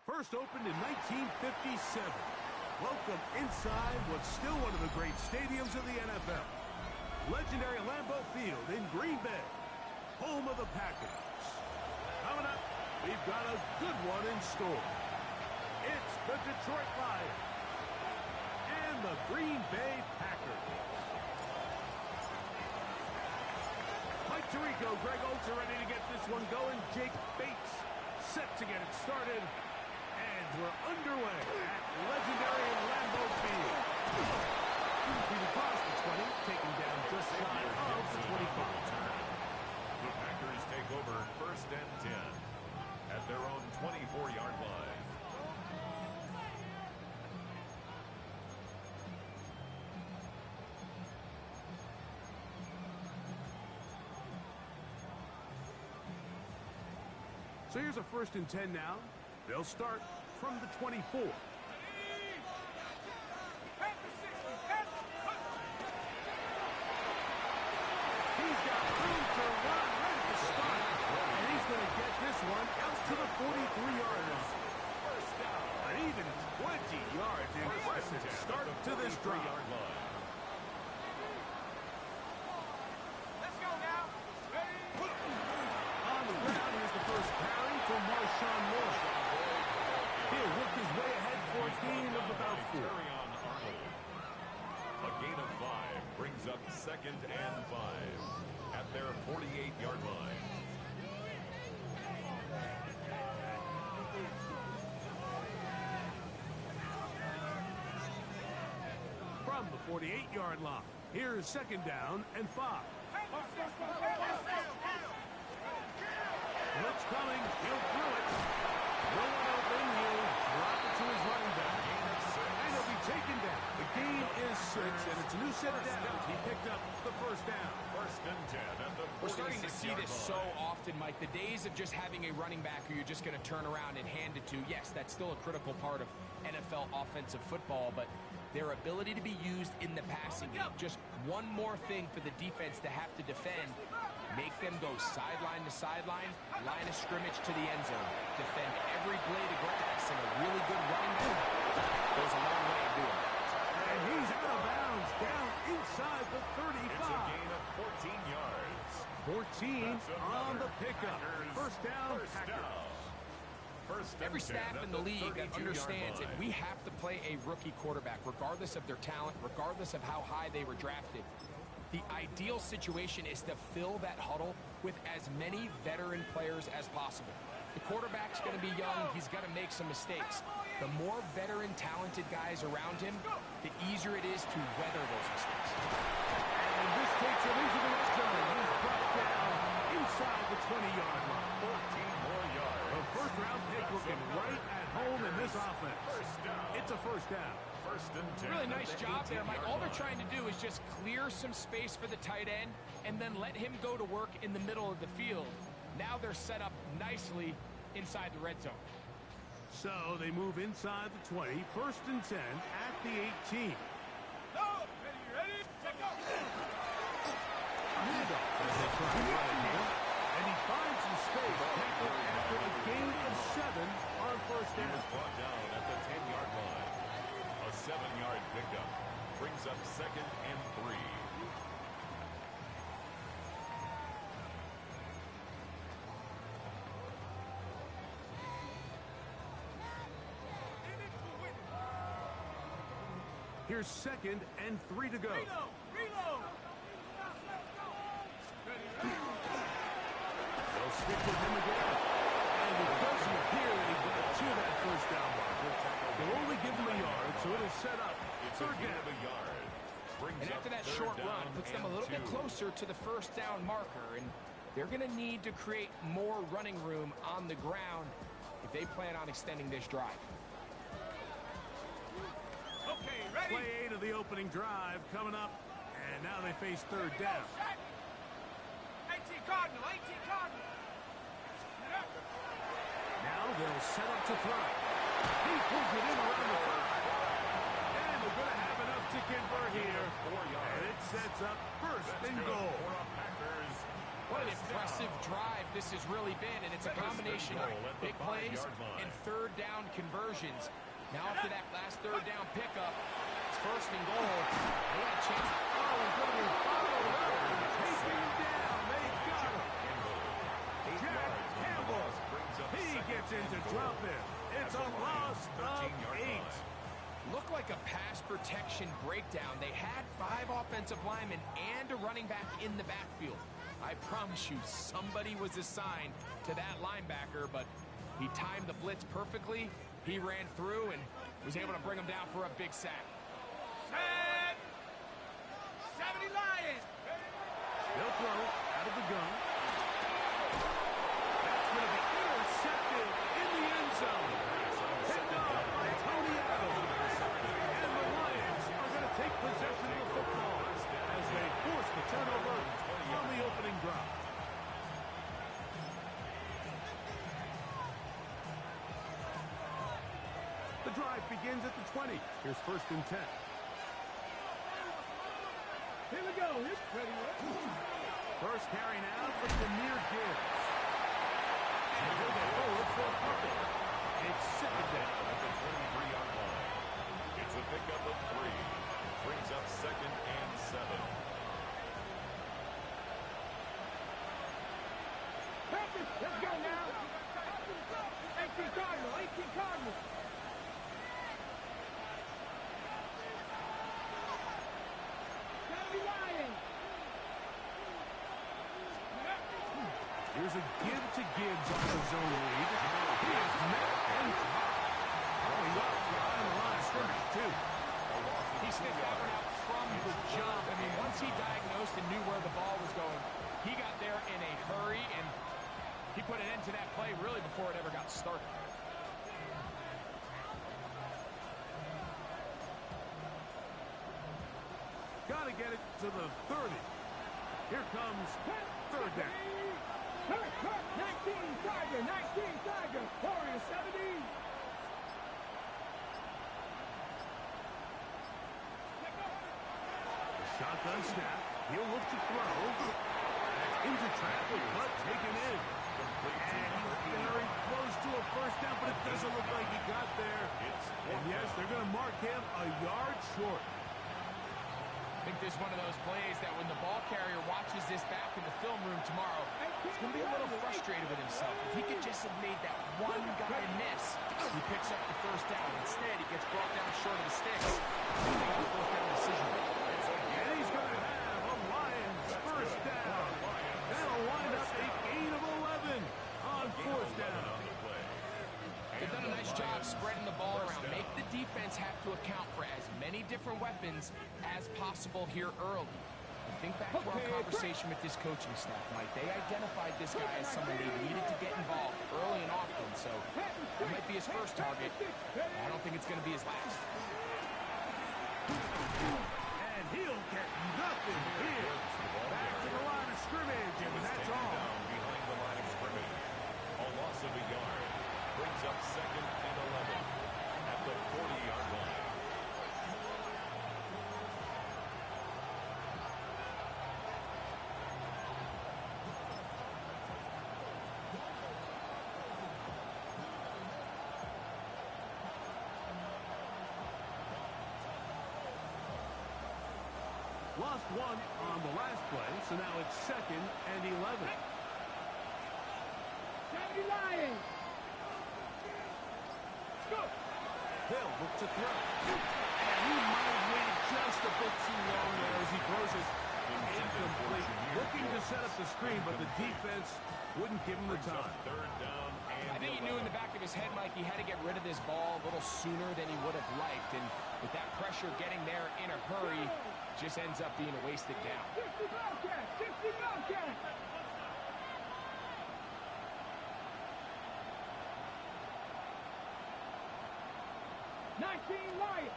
First opened in 1957. Welcome inside what's still one of the great stadiums of the NFL. Legendary Lambeau Field in Green Bay, home of the Packers. Coming up, we've got a good one in store. It's the Detroit Lions and the Green Bay Packers. Mike Tirico, Greg Oates are ready to get this one going. Jake Bates set to get it started. And we're underway at legendary Lambeau Field. He's across the 20, taking down just shy of the 25. The Packers take over 1st and 10 at their own 24-yard line. So here's a 1st and 10 now. They'll start from the 24. He's got room to run, ready to start. And he's going to get this one out to the 43-yard line. First down. An even 20 yards. Impressive start to this drive. Let's go now. Ready? On the ground, here's the first carry for Marshawn Lawrence. He'll work his way ahead for a gain of about 4. A gain of 5 brings up 2nd and 5 at their 48-yard line. From the 48-yard line, here's 2nd down and 5. Blitz coming, he'll throw it. No one open, he'll drop it to his running back. And he'll be taken down. The gain is 6, and it's a new set of downs. He picked up the 1st down. 1st and 10 at the 46-yard line. We're starting to see this so often, Mike. The days of just having a running back who you're just going to turn around and hand it to, yes, that's still a critical part of NFL offensive football, but their ability to be used in the passing game, just one more thing for the defense to have to defend. Make them go sideline to sideline, line of scrimmage to the end zone. Defend every blade of grass, and a really good running back goes a long way in doing that. And he's out of bounds, down inside the 35. It's a gain of 14 yards. 14 on the pickup. First down, Packers. Every staff in the league that understands if we have to play a rookie quarterback, regardless of their talent, regardless of how high they were drafted, the ideal situation is to fill that huddle with as many veteran players as possible. The quarterback's going to be young. He's going to make some mistakes. The more veteran, talented guys around him, the easier it is to weather those mistakes. And this takes him into the red zone. He's brought down inside the 20-yard line. 14 more yards. A first-round pick looking right at home in this offense. It's a 1st down. 1st and 10. Really nice job there, Mike. All they're trying to do is just clear some space for the tight end and then let him go to work in the middle of the field. Now they're set up nicely inside the red zone. So they move inside the 20, 1st and 10 at the 18. No! Ready? Take off! Handoff as they try to run it here. And he finds some space. Tackled after a gain of 7 on 1st He down. was brought down at the 10-yard line. A 7-yard pickup brings up 2nd and 3. Here's 2nd and 3 to go. Reload! They'll stick with him again. And it doesn't appear that he got to that 1st down marker. They'll only give him a yard, so it'll set up It's 3rd a gain down. of a yard. Brings And after up that 3rd short down run, puts them a and little bit 2. closer to the 1st down marker, and they're going to need to create more running room on the ground if they plan on extending this drive. Okay, ready? Play 8 of the opening drive coming up. And now they face 3rd down. 18 Cardinal, 18 Cardinal. Now they'll set up to throw. He pulls it in around the 5. And they're going to have enough to convert here. 4 yards. And it sets up 1st and That's good goal. for a Packers What an impressive drive this has really been, and it's a combination of big plays and third down conversions. Now after that last third down pickup, it's first and goal. They got a chance. Oh, and going to be followed up and taken down. They got him. Jack Campbell. He gets into drop it. It's a loss of 8. Looked like a pass protection breakdown. They had 5 offensive linemen and a running back in the backfield. I promise you, somebody was assigned to that linebacker, but he timed the blitz perfectly. He ran through and was able to bring him down for a big sack. Set. 70 Lions. They'll throw out of the gun. That's going to be intercepted in the end zone. Picked up by Tony Adams. And the Lions are going to take possession of the football as they force the turnover on the opening drive. The drive begins at the 20. Here's first and 10. Here we go. Ready. First carry now for Demir Gibbs. And he'll go forward for a couple. It's second down. At the 23-yard line. It's a pickup of 3. Brings up second and 7. Let's go now. 18 Cardinal. 18 Cardinal. Here's a give to Gibbs on the zone lead. He is met and dropped. Oh, he got on the line of scrimmage, too. He sniffed that one out from the jump. I mean, once he diagnosed and knew where the ball was going, he got there in a hurry, and he put an end to that play really before it ever got started. Got to get it to the 30. Here comes third down. 19 Tiger. 19 Tiger. Warrior 70. Shotgun snap. He'll look to throw. Into traffic, but taken in. And he's very close to a first down, but it doesn't look like he got there. And yes, they're going to mark him a yard short. I think this is one of those plays that when the ball carrier watches this back in the film room tomorrow, he's going to be a little frustrated with himself. If he could just have made that one guy miss, he picks up the first down. Instead, he gets brought down short of the sticks. They got a fourth down decision. And he's going to have a Lions first down. That'll wind up a gain of 11 on fourth down. They've done a nice job spreading the ball around. Make the defense have to account for as many different weapons as possible here early. I think back to our conversation with this coaching staff, Mike. They identified this guy as someone they needed to get involved early and often, so it might be his first target. I don't think it's going to be his last. And he'll get nothing here. Back to the line of scrimmage, and that's all. Behind the line of scrimmage. A loss of a yard. Brings up second and 11 at the 40-yard line. Lost one on the last play, so now it's second and 11. 70 Lions. Hill looks to throw. And he might have waited just a bit too long there as he throws it incomplete. Looking to set up the screen, but the defense wouldn't give him the time. Third down and I think he knew in the back of his head, Mike, he had to get rid of this ball a little sooner than he would have liked. And with that pressure getting there in a hurry, just ends up being a wasted down. 60 Bobcat. 60 Bobcat. Lions.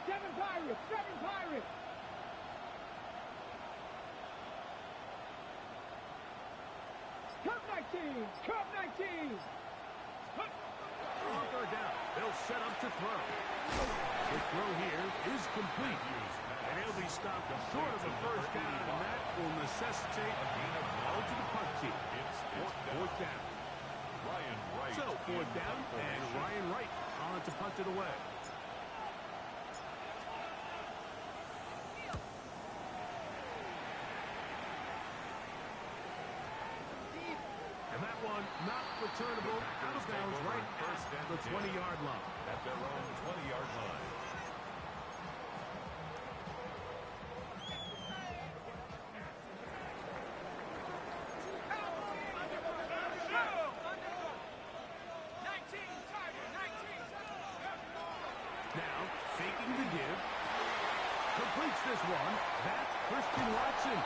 7 Pirates. 7 Pirates. Cup 19. Cup 19. On third down, they'll set up to throw. The throw here is complete. And They'll be stopped short of the first down, and that will necessitate a gain of ball to the punt team. It's fourth down. Ryan Wright. So, fourth down, and Ryan Wright on to punt it away. And that one not returnable, out of bounds right at the 20-yard line. At their own 20-yard line. Now, faking the give. Completes this one. That's Christian Watson.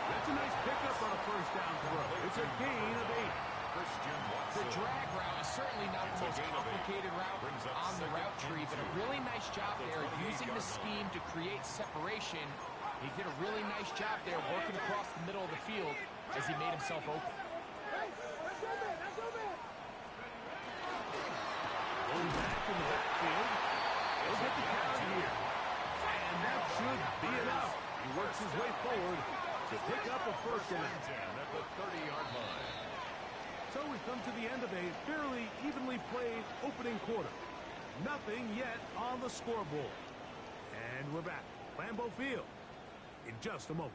That's a nice pickup on a first down throw. It's a gain of 8. Christian The Watson. drag route is certainly not the most complicated route on the route tree, but a really nice job there using the scheme to create separation. He did a really nice job there working across the middle of the field as he made himself open. Going back in the backfield. He'll get the catch here. And that should be enough. He works his way forward to pick up a first down. At the 30-yard line. So we've come to the end of a fairly evenly played opening quarter. Nothing yet on the scoreboard. And we're back. Lambeau Field in just a moment.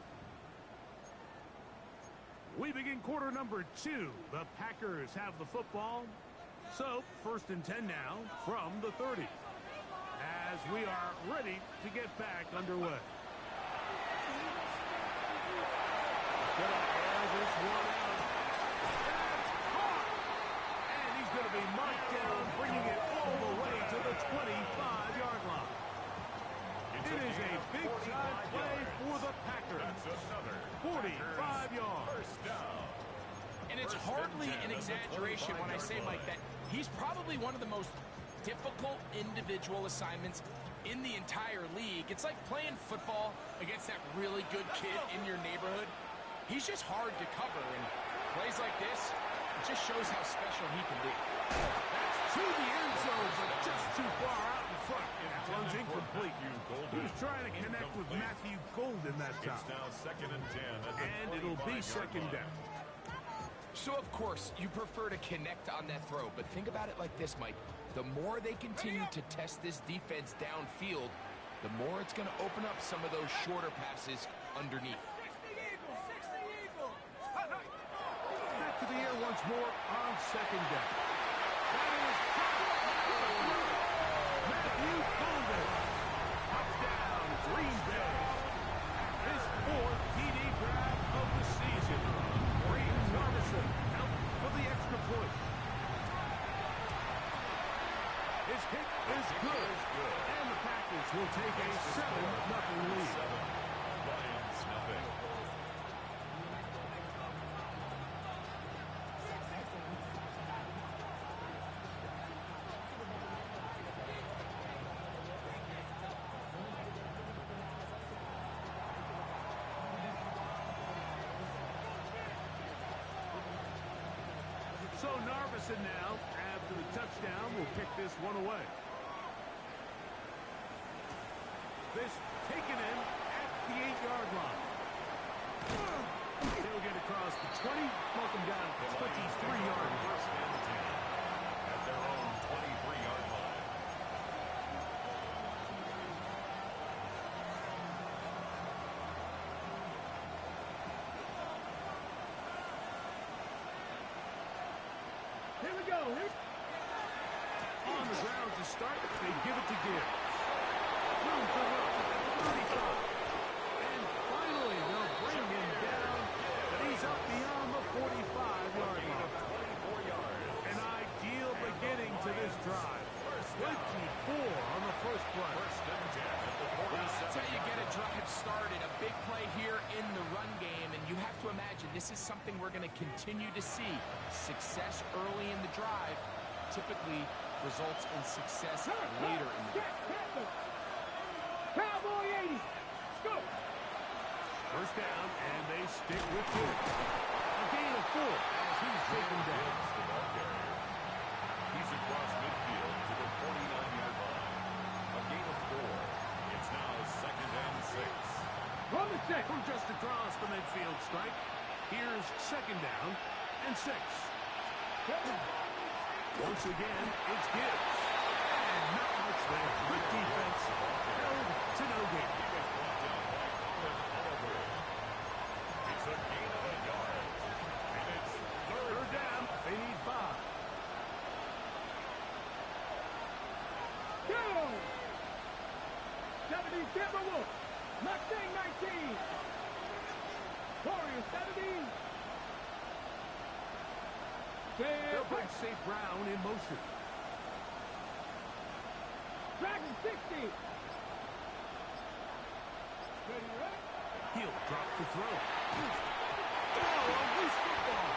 We begin quarter number 2. The Packers have the football. So, first and 10 now from the 30. As we are ready to get back underway. Gonna air this one out. That's caught! And he's going to be marked down, bringing it all the way to the 25-yard line. It is a big-time play for the Packers. That's another 45 yards. first down. And it's hardly an exaggeration when I say, Mike, that he's probably one of the most difficult individual assignments in the entire league. It's like playing football against that really good kid in your neighborhood. He's just hard to cover, and plays like this, it just shows how special he can be. That's to the end zone, but just too far out in front. That one's incomplete. He was trying to connect with Matthew Golden that time. It's now second and 10. And it'll be second down. So, of course, you prefer to connect on that throw, but think about it like this, Mike. The more they continue to test this defense downfield, the more it's going to open up some of those shorter passes underneath. Back to the air once more on second down. That is Matthew Golden. Touchdown, Green Bay. His 4th TD grab of the season. Brings Robinson out for the extra point. His kick is good. And the Packers will take a 7-0 lead. Lions nothing. So Narvison now, after the touchdown, will kick this one away. This taken in at the 8-yard line. They'll get across the 20, welcome down to 23-yard line. First and 10 at their own 23-yard line. Here we go. On the ground to start, they give it to Gibbs. Room for room, 35. And finally, they'll bring him down, but he's up beyond the 45-yard line. 24 yards. An ideal beginning to this drive. 24 on the first play. First and 10 at the 47. That's how you get a drive started, a big play here in the run game, and you have to imagine this is something we're going to continue to see. Success early in the drive typically results in success later in the drive. Cowboy 80. Let's go. First down, and they stick with it. A gain of 4 as he's taken down. The ball carrier. He's across midfield to the 49-yard line. A gain of 4. It's now second and from just across the midfield stripe. Here's second down and 6. Once again, it's Gibbs. And not much there. Good defense. Held to no gain. It's a gain of a yard. And it's Third down. They need 5. Go! 70 Timberwolves. Mustang 19. Warriors 70. They'll bring St. Brown in motion. Dragon 60. Ready, right? He'll drop to throw. Oh, a loose football.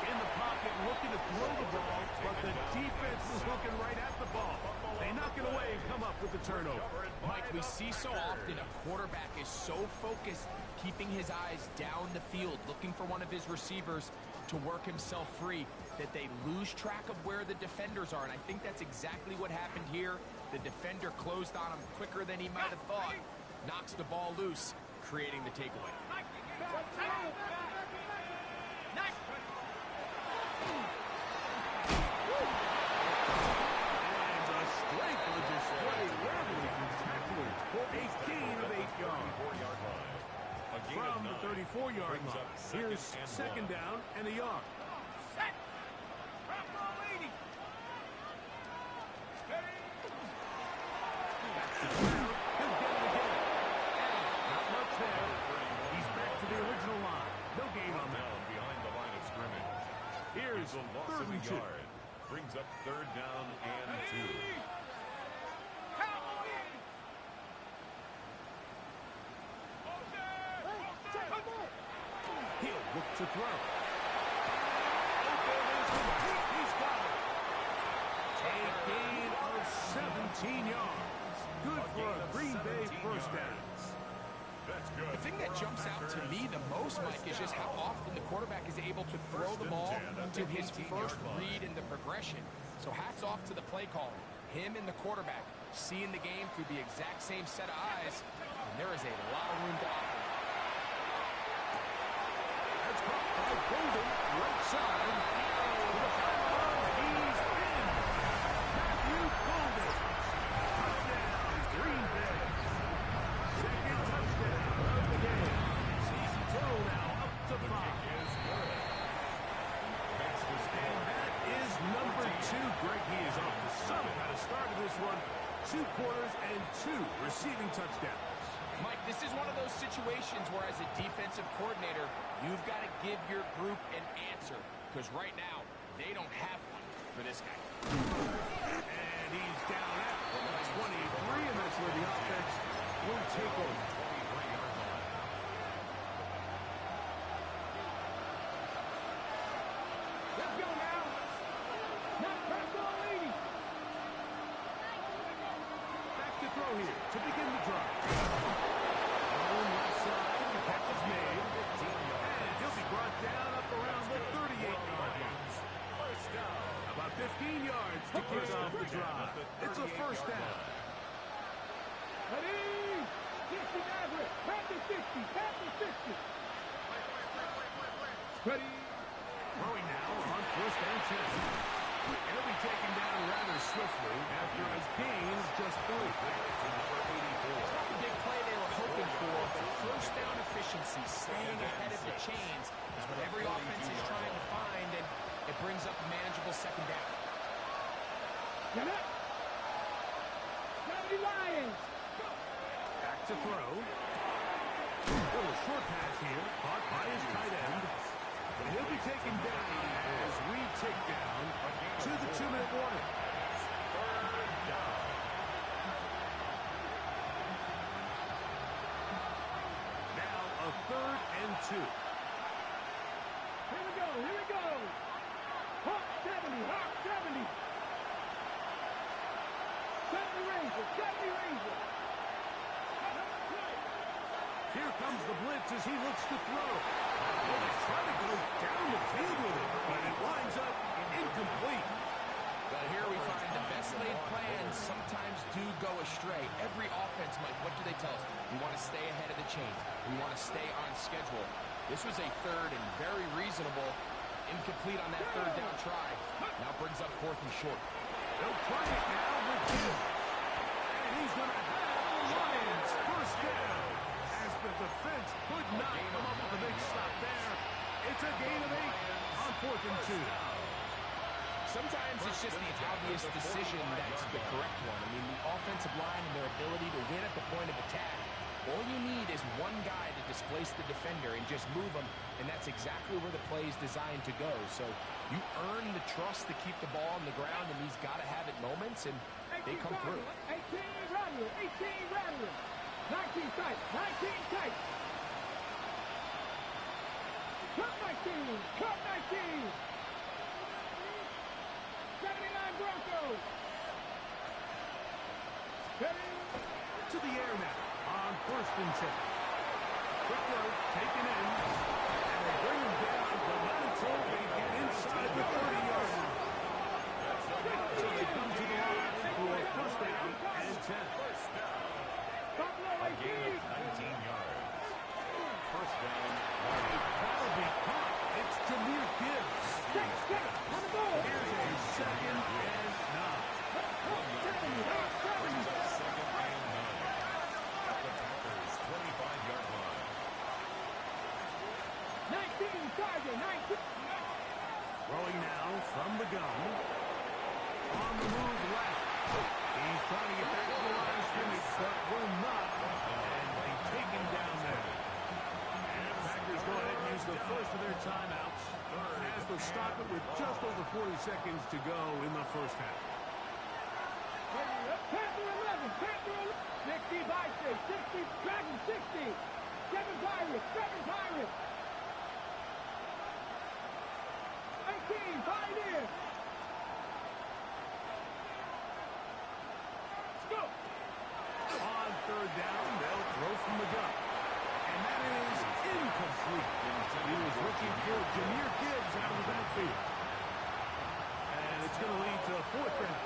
In the pocket, looking to throw the ball, but the defense is looking right at the ball. They knock it away and come up with the turnover. Mike, we see so often a quarterback is so focused, keeping his eyes down the field, looking for one of his receivers to work himself free, that they lose track of where the defenders are. And I think that's exactly what happened here. The defender closed on him quicker than he might have thought. Knocks the ball loose, creating the takeaway. And a strength of the display, rarely from tacklers for a gain of 8 yards. 4-yard line. A gain From of the 9 34-yard brings line. up Here's and second 1. down and a yard. Back to the ground. He'll get it again. Not much there. He's back to the original line. No gain on that. Down behind the line of scrimmage. Here's a loss third of and a 2. yard. Brings up third down and 2. He'll look to throw. Open is complete. He's got it. A gain of 17 yards. Good for a Green Bay first down. That's good. The thing that jumps out to me the most, Mike, is just how often the quarterback is able to throw the ball to his first read in the progression. So hats off to the play caller. Him and the quarterback seeing the game through the exact same set of eyes, and there is a lot of room to operate. That's caught by Golden, right side. He's in. Matthew Golden. Touchdown, Green Bay. Second touchdown of the game. Season total now up to 5. And that is number 2. Greg, he is off to some kind of start of this one. 2 quarters and 2 receiving touchdowns. Mike, this is one of those situations where as a defensive coordinator, you've got to give your group an answer, because right now, they don't have one for this guy. And he's down at the 23, and that's where the offense will take over. 23-yard line. Let's go now. Not press ball 80. Back to throw here to begin the drive. On left side, the catch is made. And he'll be brought down up around the 38-yard line. First down. About 15 yards to kick off the drive. It's a first down. Ready? 60 Maverick. Back to 60. Back to 60. Ready? Throwing now on first and 10. And he'll be taken down rather swiftly after his gain just 3. It's not the big play they were hoping for, but first down efficiency, staying ahead of the chains, is what every offense is trying to find, and it brings up a manageable second down. Get up. 70 Lions. Back to throw. Little short pass here, caught by his tight end. And he'll be taken down as we take down to the 2-minute warning. Third down. Now a 3rd and 2. Here we go. Here we go. Hawk 70. Hawk 70. 70 Ranger. 70 Ranger. Here comes the blitz as he looks to throw. Well, they try to go down the field with it, but it winds up incomplete. But here we find the best laid plans sometimes do go astray. Every offense, Mike, what do they tell us? We want to stay chains. We want to stay on schedule. This was a third and very reasonable. Incomplete on that third down try. Now brings up 4th and short. They'll try it now with him. And he's going to have the Lions first down. As the defense could not come up with a big stop there. It's a gain of 8 on 4th and 2. Sometimes it's just the obvious decision that's the correct one. I mean, the offensive line and their ability to win at the point of attack, all you need is one guy to displace the defender and just move him, and that's exactly where the play is designed to go. So you earn the trust to keep the ball on the ground in these gotta-have-it moments, and they come through. 18 Rattler, 18 Rattler, 19 tight, 19 tight. Cut 19, cut 19. 79 Broncos. To the air now on 1st and 10. Quick throw, taken in, and they bring him down, but not until they get inside the 30-yard line. So they come to the line for a 1st down and 10. A gain of 19 yards. 1st down. That'll be caught. It's Jahmyr Gibbs. Here's a 2nd and 9. Brings up 2nd and 9. At the Packers' 25-yard line. 19 Tiger, 19. Throwing now from the gun. On the move left. He's trying to get back to the line of scrimmage, but will not. And they take him down there. And Packers go ahead and use the first of their timeouts as they'll stop it with just over 40 seconds to go in the first half. Panther 11, Panther 11. 60 Vikings, 60 Dragons, 60. 7 Pirates, 7 Pirates. 19 Pioneers. Let's go. On 3rd down, they'll throw from the gun. And that is incomplete. He was looking for Jahmyr Gibbs out of the backfield. And it's going to lead to a 4th down.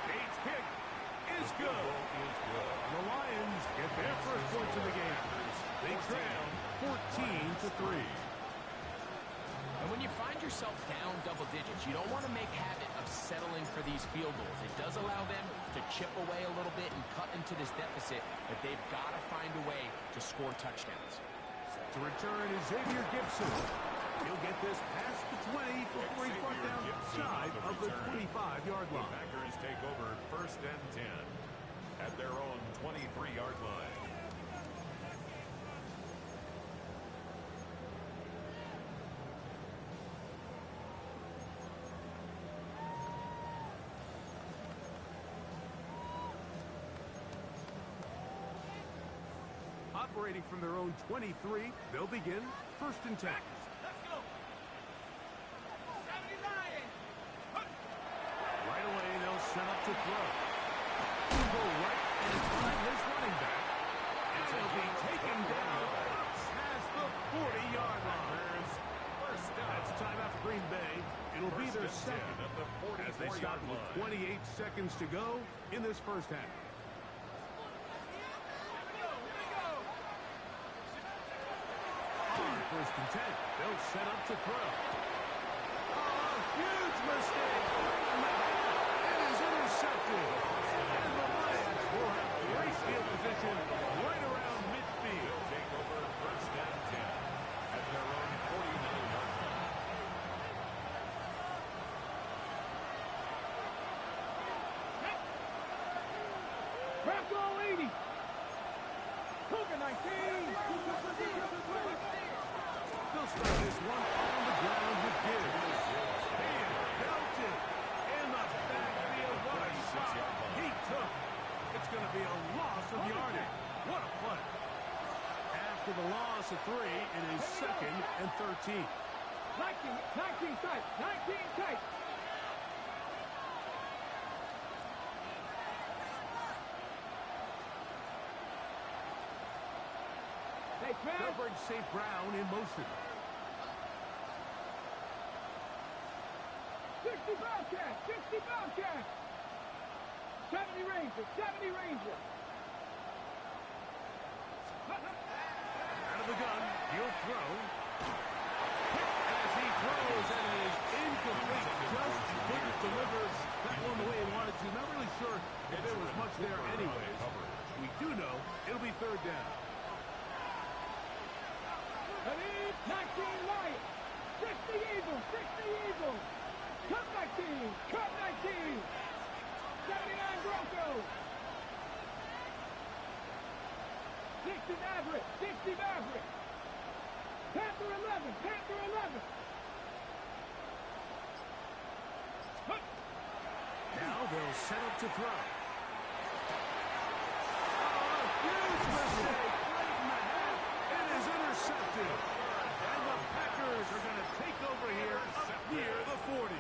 Bates' kick is good. The Lions get their first points of the game. They trail 14-3. And when you find yourself down double digits, you don't want to make habit of settling for these field goals. It does allow them to chip away a little bit and cut into this deficit, but they've got to find a way to score touchdowns. To return is Xavier Gibson. He'll get this past the 20 before he's brought down shy of the 25-yard line. Packers take over 1st and 10 at their own 23-yard line. Operating from their own 23, they'll begin 1st and 10. Let's go. 79. Right away, they'll set up to throw. He'll go right and find his running back. And he'll be taken down past the 40-yard line. That's a timeout for Green Bay. It'll be their second at the as they start with 28 seconds to go in this first half. On 1st and 10, they'll set up to throw. Oh, huge mistake. It is intercepted. And the Lions will have great field position right around midfield. Take over 1st and 10 at their own 49-yard line. Bronco 80. Cougar 19. They'll start this one on the ground with Gibbs. And belted in the backfield. What a shot he took. It's going to be a loss of yardage. What a play. After the loss of 3, it is 2nd and 13. 19 tight, 19 tight. They'll bring St. Brown in motion. 60 Bobcat, 60 Bobcat. 70 Rangers, 70 Rangers. Out of the gun, he'll throw. As he throws, and it is incomplete. Just couldn't deliver that one the way he wanted to. Not really sure if there was much there anyways. We do know it'll be third down. 19 Lions, 60 Eagles, 60 Eagles. Cut 19, cut 19. 79 Broncos. 60 Maverick, 60 Maverick. Panther 11, Panther 11. Now they'll set up to throw. Oh, huge mistake late in the half. It is intercepted. And the Packers are going to take over here up near the 40.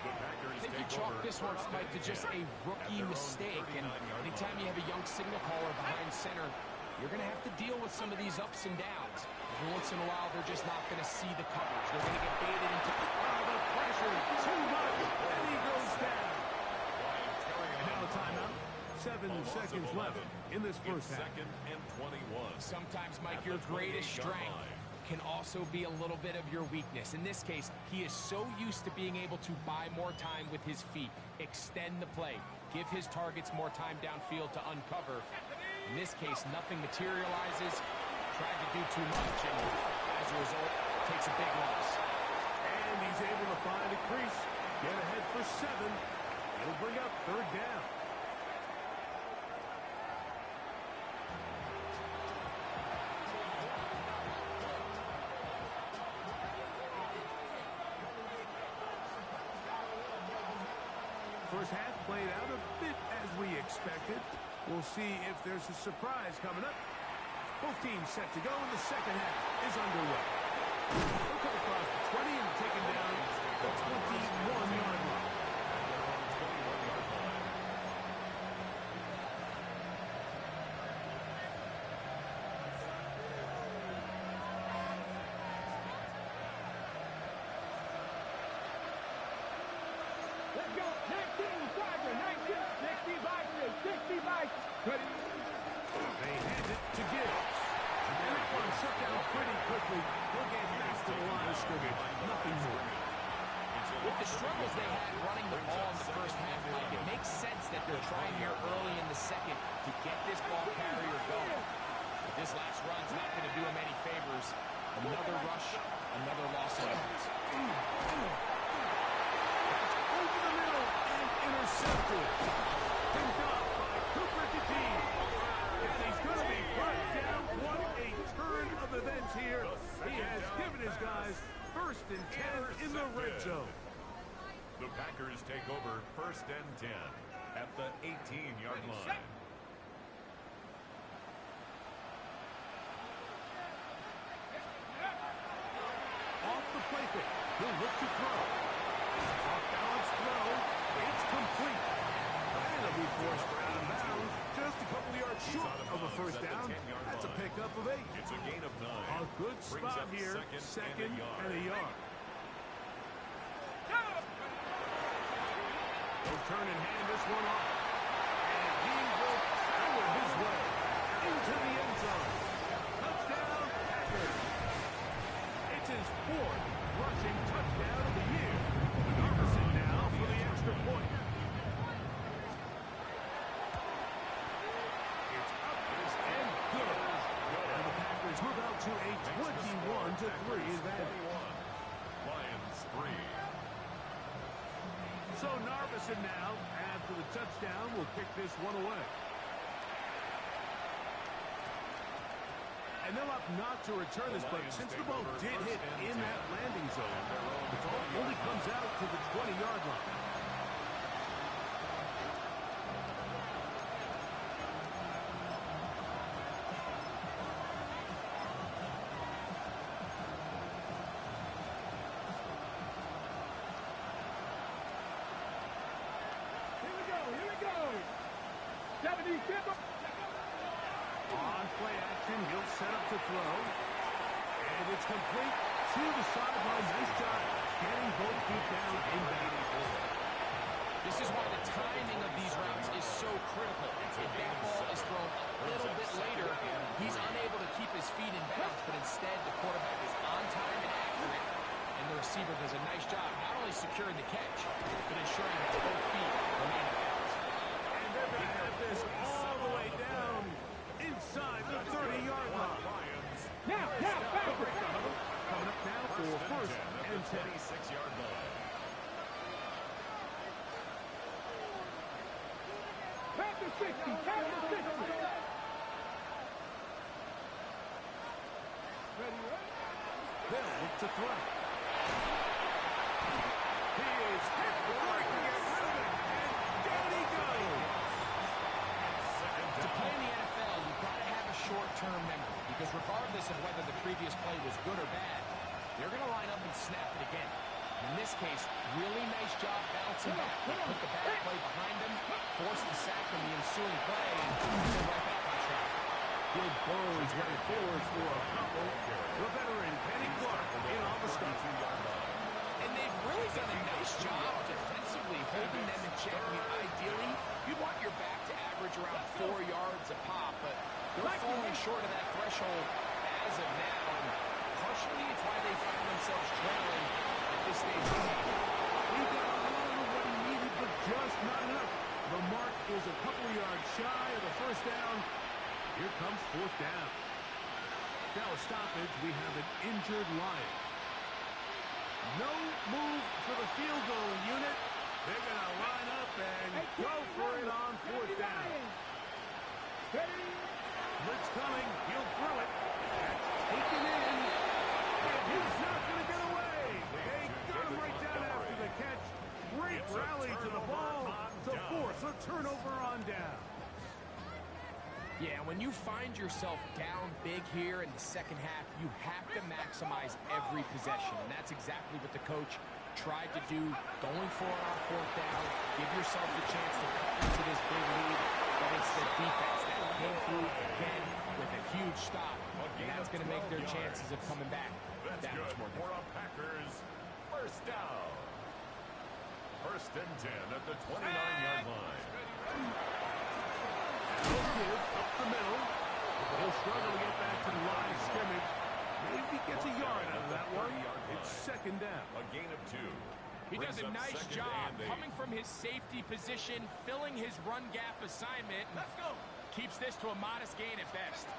I think you chalk this one up, Mike, to just a rookie mistake. And anytime you have a young signal caller behind center, you're going to have to deal with some of these ups and downs. Every once in a while, they're just not going to see the coverage. They're going to get baited into the pressure too much, and he goes down. Now a timeout. 7 seconds left in this first half. Second and 21. Sometimes, Mike, your greatest strength can also be a little bit of your weakness. In this case, he is so used to being able to buy more time with his feet, extend the play, give his targets more time downfield to uncover. In this case, nothing materializes, tried to do too much, and as a result, takes a big loss. And he's able to find a crease, get ahead for 7. It'll bring up third down. First half played out a bit as we expected. We'll see if there's a surprise coming up. Both teams set to go, and the second half is underway. They'll come across the 20 and taken down the 21-yard line. Let's go. 19 Tiger, 19, 60 Vikings, 60 Vikings. Ready? They hand it to Gibbs. And that one shut down pretty quickly. He'll get back to the line of scrimmage. Nothing more. With the struggles they had running the ball in the first half, Mike, it makes sense that they're trying here early in the second to get this ball carrier going. But this last run's not going to do him any favors. Another rush, another loss of yards. Over the middle and intercepted. Picked up by Cooper Kadeen. And he's going to be brought down. What a turn of events here. He has given his guys first and 10 in the red zone. The Packers take over first and 10 at the 18-yard line. Off the play fake. He'll look to throw. Off balance throw. It's complete. And it'll be forced out of bounds. Just a couple of yards short of a first down. That's a pickup of 8. It's a gain of 9. A good spot here. Second and a yard. He'll turn and hand this one off. And he will power his way into the end zone. Touchdown, Packers. It's his 4th rushing touchdown of the year. Narveson now for the extra point. It's up and good. And the Packers move out to a 21-3 advantage. Lions 3. So Narveson now, after the touchdown, will kick this one away. And they'll opt not to return this, but since the ball did hit in that landing zone, the ball only comes out to the 20-yard line. Here we go. 70 Kipper. On play action, he'll set up to throw. And it's complete to the sideline. Nice job getting both feet down in bounds. This is why the timing of these routes is so critical. If that ball is thrown a little bit later, he's unable to keep his feet in bounds, but instead the quarterback is on time and accurate, and the receiver does a nice job not only securing the catch, but ensuring that both feet remain in bounds. And they're going to have this all the way down inside the 30-yard line. Now, back. Coming up now for first and 10. 26-yard line. Panther 60, Panther 60. Ready? They'll look to throw. He is hit before he can get rid of it, and down he goes. To play in the NFL, you've got to have a short-term memory, because regardless of whether the previous play was good or bad, they're going to line up and snap it again. In this case, really nice job bouncing back. They put the bad play behind them, forced the sack in the ensuing play, and they're right back on track. He'll burrows right forward for a couple. The veteran, Penny Clark, in on the stop. And they've really done a nice job defensively holding them in check. I mean, ideally, you'd want your back to average around 4 yards a pop, but they're falling short of that threshold as of now. And partially, it's why they find themselves trailing at this stage of the game. He got a little of what he needed, but just not enough. The mark is a couple of yards shy of the first down. Here comes fourth down. Now a stoppage, we have an injured Lion. No move for the field goal unit. They're going to line up and go for it on fourth down. Blitz coming. He'll throw it. That's taken in. And he's not going to get away. They got him right down after the catch. Great rally to the ball to force a turnover on down. Yeah, when you find yourself down big here in the second half, you have to maximize every possession. And that's exactly what the coach tried to do, going for it on fourth down. Give yourself a chance to cut into this big lead. But it's the defense that came through again with a huge stop. And that's going to make their chances of coming back that much more difficult. Packers, first down. First and 10 at the 29-yard line. He'll give up the middle. He'll struggle to get back to the line of scrimmage. Maybe gets a yard out of that one. It's second down. A gain of 2. He does a nice job coming from his safety position, filling his run gap assignment. Let's go. Keeps this to a modest gain at best.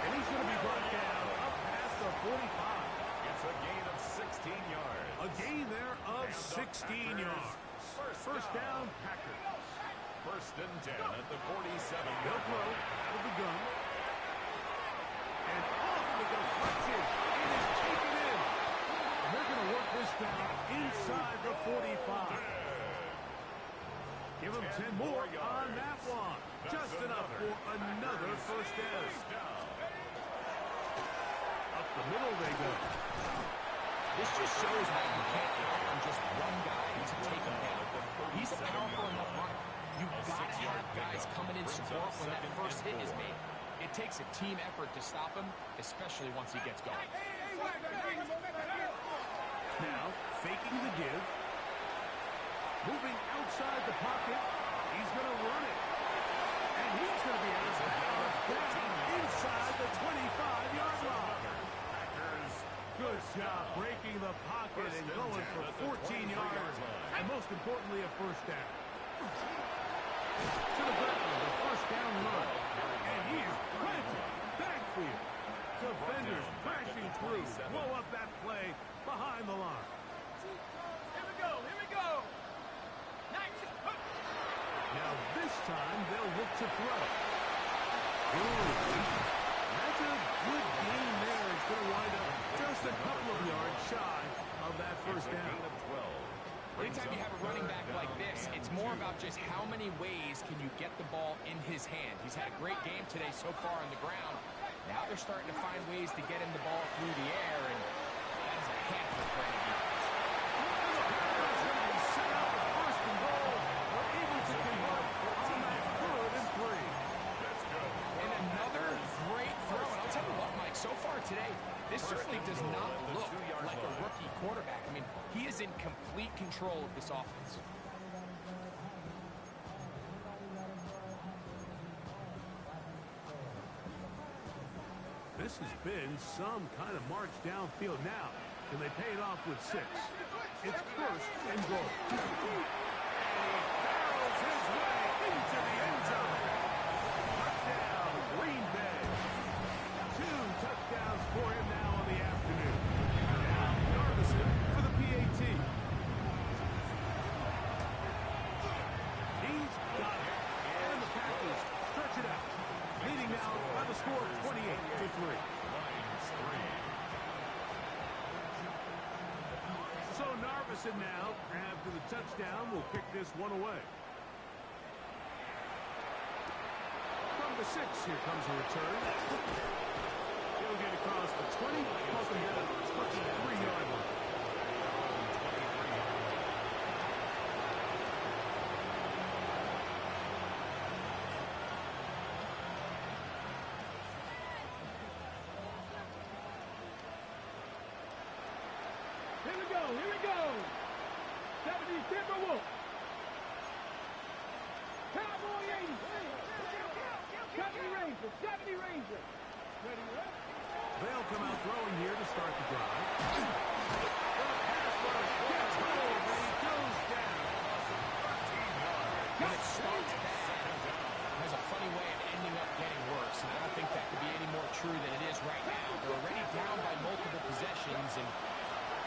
And he's going to be brought down up past the 45. It's a gain of 16 yards. A gain there of 16 yards. First down, Packers. First and 10 at the 47. They'll throw out of the gun. And off the deflection. It is taken in. And they're going to work this down inside the 45. Give them 10 more on that one. Just enough for another first down. Up the middle they go. This just shows how you can't count on just one guy to take him down. He's a powerful enough runner. You've got to have guys coming in support when that first hit is made. It takes a team effort to stop him, especially once he gets going. Now, faking the give. Moving outside the pocket. He's going to run it. And he's going to be out of bounds down inside the 25-yard line. Good job breaking the pocket and going for 14 yards. And most importantly, a first down. To the ground, the first down run. And he is planted. Backfield. Defenders crashing through. Blow up that play behind the line. Here we go. Now this time they'll look to throw. Ooh, that's a good game there. It's going to wind up just a couple of yards shy of that first down. Anytime you have a running back like this, it's more about just how many ways can you get the ball in his hand. He's had a great game today so far on the ground. Now they're starting to find ways to get him the ball through the air, and that is a handful for any defense. So far today, This certainly does not look like a rookie quarterback. I mean, he is in complete control of this offense. This has been some kind of march downfield now, and they pay it off with 6. It's first and goal. And he barrels his way into the end zone. Touchdown, Green Bay. 2 touchdowns for him now on the afternoon. Now, Narvison for the PAT. He's got it. And the Packers stretch it out, leading now by the score of 28-3. So Narvison now, after the touchdown, will pick this one away. From the 6, here comes a return. He'll get across the 20, plus him down to the 23-yard line. Here we go, here we go. 70 Timberwolves. Cowboy 80. 70 Rangers, 70 Rangers. Ready, right? They'll come out throwing here to start the drive. The pass rush gets hold, and he goes down. When it starts bad, it has a funny way of ending up getting worse. And I don't think that could be any more true than it is right now. They're already down by multiple possessions, and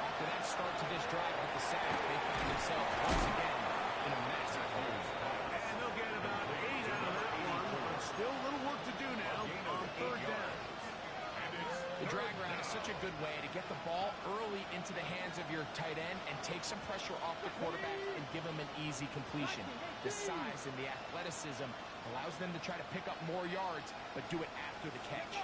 after that start to this drive with the sack, they find themselves once again in a massive hole. And they'll get about 8 out of that one, but still a little work to do now on 3rd down. The drag route is such a good way to get the ball early into the hands of your tight end and take some pressure off the quarterback and give him an easy completion. The size and the athleticism allows them to try to pick up more yards, but do it after the catch.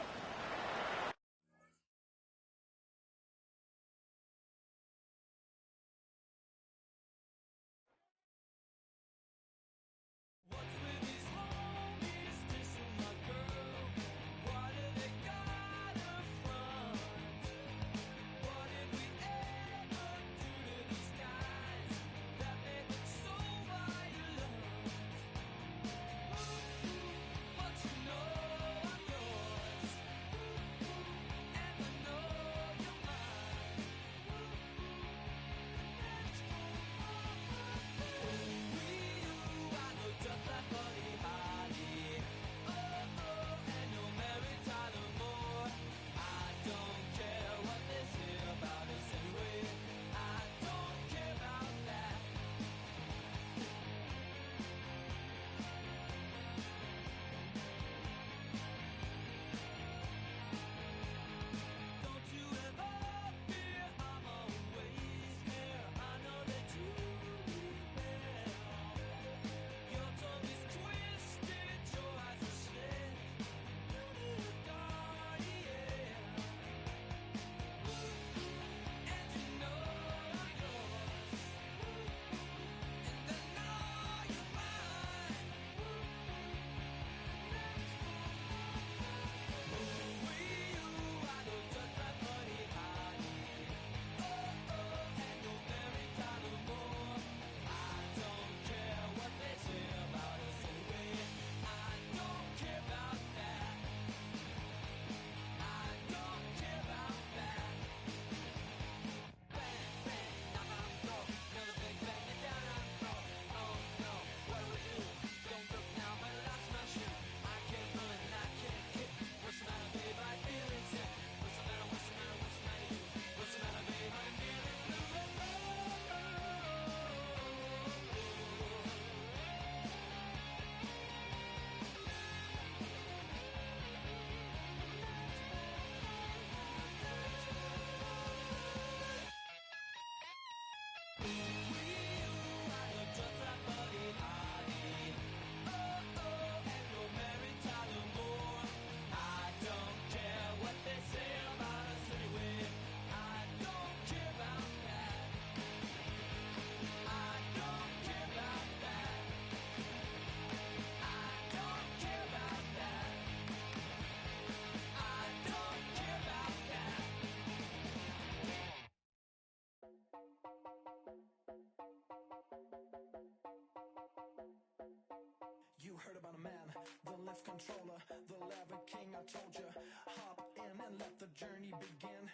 controller, the lever king, I told you. Hop in and let the journey begin.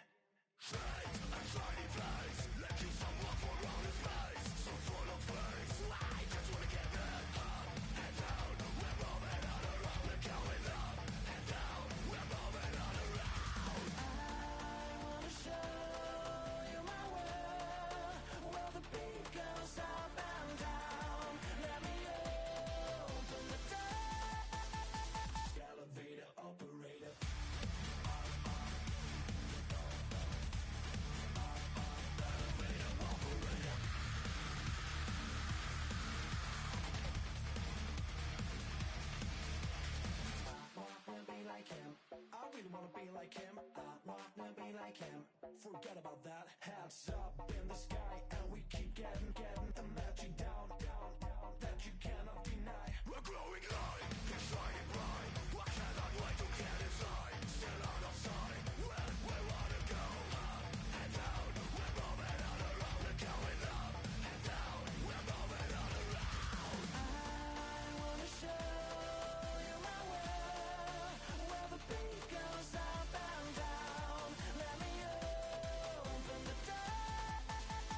Fate, a shiny place, let you some walk for outer space. So full of face, I just wanna get there. Up and down, we're moving on around. We're going up and down, we're moving on around. I wanna show you my world, where the beat goes up and down. Let me open the door. Elevator operator. Like him, I really wanna be like him. I wanna be like him. Forget about that. Heads up in the sky, and we keep getting the magic down that you cannot deny. We're glowing light, it's shining bright. I cannot wait to get inside. Still out of sight, where we wanna go. Up and down, we're moving on around. We're going up and down, we're moving on around. I wanna show you my world, where the beat goes up and down. Let me open the door.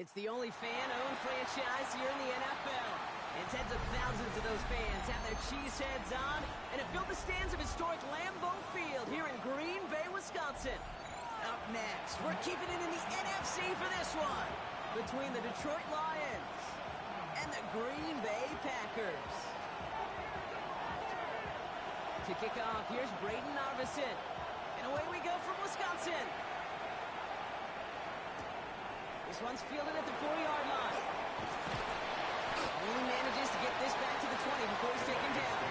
It's the only fan-owned franchise here in the NFL. And tens of thousands of those fans have their cheeseheads on and have filled the stands of historic Lambeau Field here in Green Bay, Wisconsin. Up next, we're keeping it in the NFC for this one, between the Detroit Lions and the Green Bay Packers. To kick off, here's Braden Arvison. And away we go from Wisconsin. This one's fielded at the 40-yard line. Only manages to get this back to the 20 before he's taken down.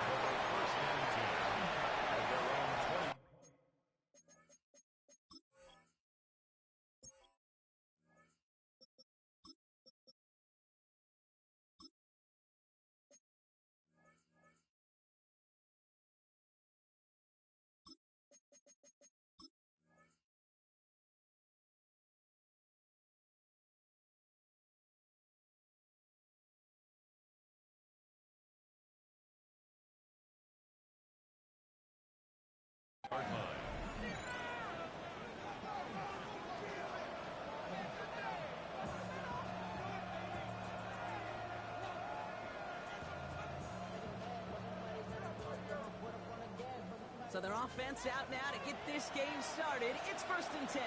So their offense out now to get this game started. It's 1st and 10.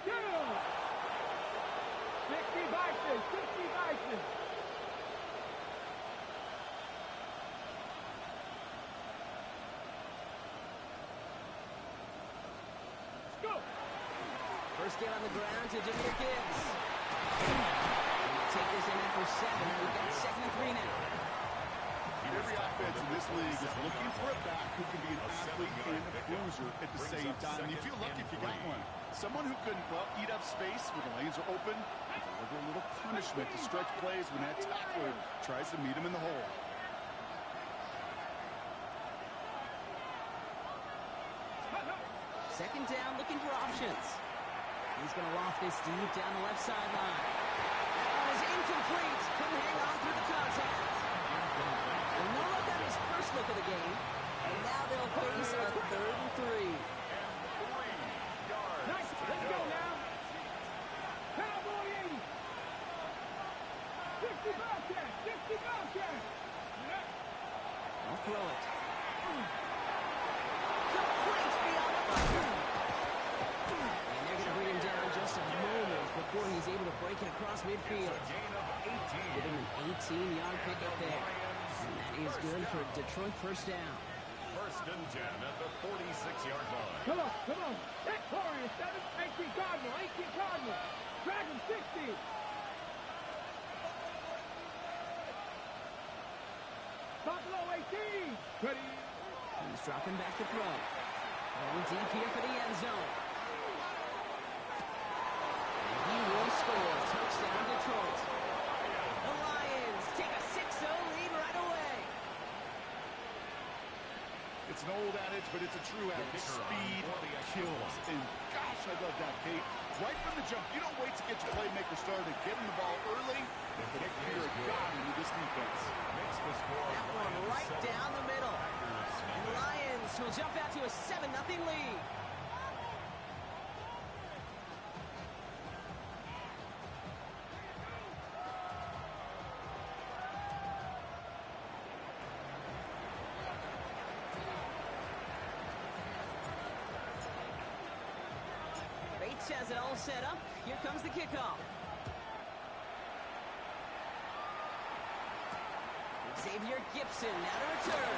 Go! 60 Bison, 60 Bison. Let's go! First get on the ground to Jahmyr Gibbs. We'll take this in for 7. We've got 2nd and 3 now. Every offense in this league is looking for a back who can be an athlete and a bruiser at the same time. And you feel lucky if you got one. Someone who can, well, eat up space when the lanes are open and deliver a little punishment to stretch plays when that tackler tries to meet him in the hole. Second down, looking for options. He's going to loft this deep down the left sideline. That one is incomplete. Couldn't hang on through the contact. And no look on his first look of the game. And now they'll face a 3rd and 3. Nice. Let's go now. Cowboy 80. 60 Bobcat. 60 Bobcat. I'll throw it. Complete beyond the button. And they're going to bring him down just a moment before he's able to break it across midfield. Give him an 18-yard pickup there. And that is good for Detroit first down. 1st and 10 at the 46-yard line. Come on, come on. Victoria 7, 18 Cardinal, 18 Cardinal. Dragon 60. Buffalo 18. Ready. He's dropping back to throw. Going deep here for the end zone. And he will score. Touchdown Detroit. The Lions take a 6-0 lead right away. It's an old adage, but it's a true adage. Speed kills. And gosh, I love that, Kate. Right from the jump, you don't wait to get your playmaker started. Get him the ball early. You're a god into this defense. That one right down the middle. And the Lions will jump out to a 7-0 lead. Bates has it all set up. Here comes the kickoff. Xavier Gibson now to return.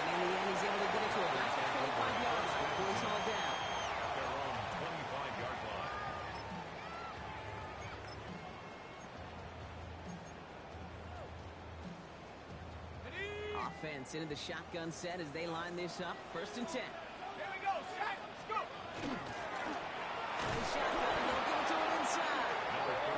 And in the end, he's able to get it to about the 25-yard line before he's hauled down. At their own 25-yard line. Offense into the shotgun set as they line this up. 1st and 10. Here we go. Set. Let's go. The shotgun, they'll give it to him inside.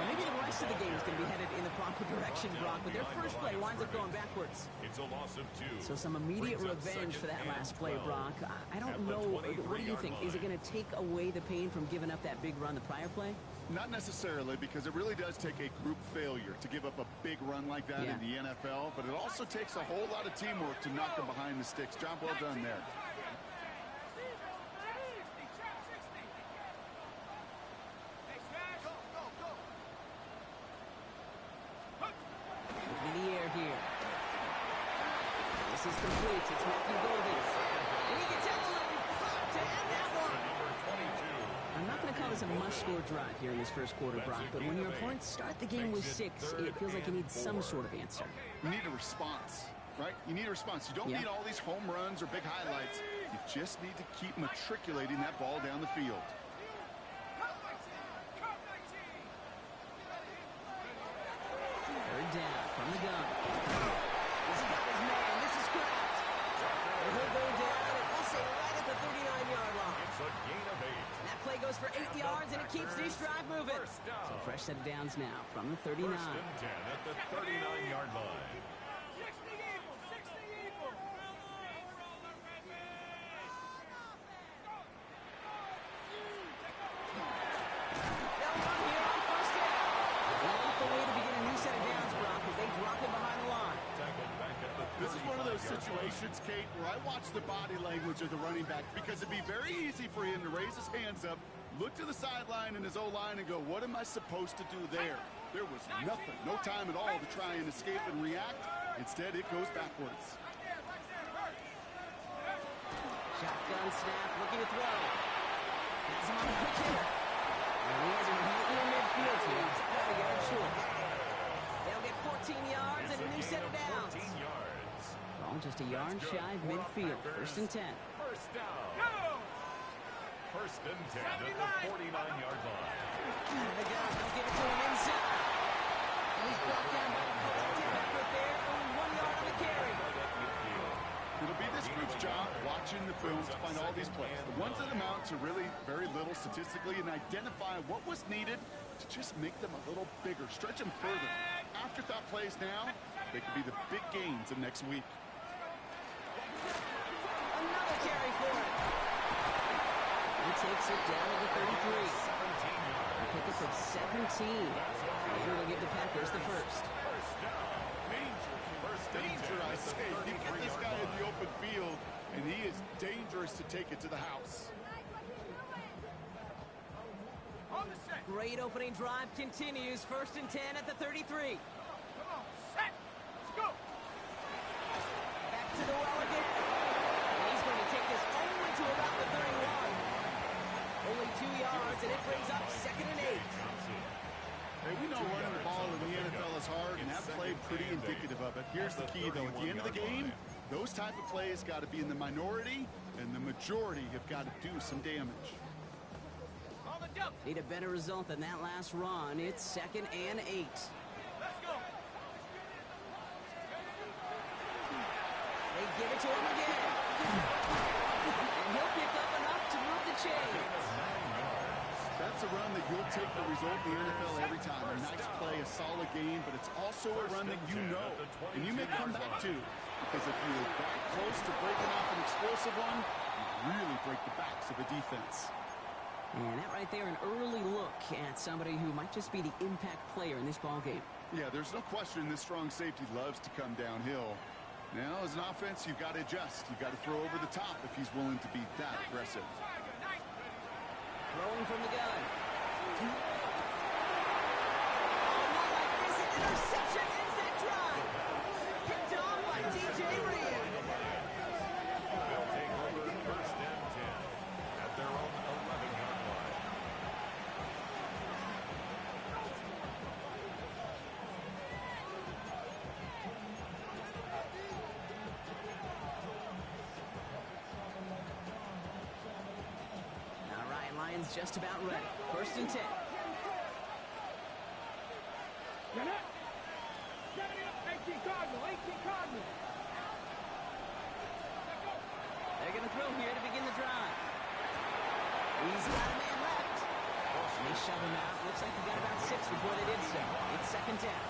Maybe the rest of the game is going to be headed in the proper direction, Brock, but their first play winds up going backwards. It's a loss of 2. So some immediate revenge for that last play, Brock. I don't know. What do you think? Is it going to take away the pain from giving up that big run the prior play? Not necessarily, because it really does take a group failure to give up a big run like that in the NFL, but it also takes a whole lot of teamwork to knock them behind the sticks. Job well done there. complete. It's Matthew Golden. And he gets absolutely popped to end that one. I'm not going to call this a must-score drive here in this first quarter, Brock, but when your opponents start the game with 6, it feels like you need some sort of answer. You need a response, right? You need a response. You don't need all these home runs or big highlights. You just need to keep matriculating that ball down the field. Third down from the gun. He's got his man. This is Kraft. And he'll go down, and we'll say right at the 39-yard line. It's a gain of 8. And that play goes for 8 yards, and it keeps these drive moving. So fresh set of downs now from the 39. First and 10 at the 39-yard line. 60 Eagles, 60 Eagles. They'll run here on first down. Not the way to begin a new set of downs, Brock, as they drop him behind the line. Tackled back at the This is one of those 35-yard line. situations, Kate, where I watch the body language of the running back because it'd be very easy for him to raise his hands up, look to the sideline in his O-line and go, what am I supposed to do there? There was nothing, no time at all to try and escape and react. Instead, it goes backwards. Shotgun snap, looking to throw. Has him on the quick hitter. And he has him right near midfield here. He's about a yard short. They'll get 14 yards and a new set of downs. 14 yards. Well, just a yard shy of midfield. First and 10. First down. First and 10 at the 49-yard line. The guy, they'll give it to him inside. And he's brought down by a collective effort there. Only 1 yard on the carry. It'll be this group's job watching the film to find all these plays. The ones that amount to really very little statistically and identify what was needed to just make them a little bigger, stretch them further. Afterthought plays now, they could be the big gains of next week. Another carry for him. He takes it down to the 33. A pickup of 17. And it'll give the Packers the first. Danger, I say. You get this guy in the open field, and he is dangerous to take it to the house. Great opening drive continues. First and 10 at the 33. Come on, set. Let's go. Back to the well again. And he's going to take this only to about the 31. Only 2 yards, and it brings up second and 8. Hey, we know running the ball in the NFL is hard, and that play pretty indicative of it. Here's the key, though. At the end of the game, those type of plays got to be in the minority, and the majority have got to do some damage. Need a better result than that last run. It's second and 8. Let's go. They give it to him again. And he'll pick up enough to move the chains. That's a run that you'll take the result in the NFL every time. A nice play, a solid game, but it's also a run that you know, and you may come back to. Because if you were that close to breaking off an explosive one, you really break the backs of a defense. And that right there, an early look at somebody who might just be the impact player in this ball game. Yeah, there's no question this strong safety loves to come downhill. Now, as an offense, you've got to adjust. You've got to throw over the top if he's willing to be that aggressive. Throwing from the gun. Oh, not like this. An interception ends that drive. Picked off by DJ Reed. They'll take over first and 10 at their own 11-yard line. All right, Lions just about ready. First and 10. Get it. 18 Cardinal, 18 Cardinal. They're going to throw here to begin the drive. He's got a man left. And they shove him out. Looks like he got about 6 before they did so. It's second down.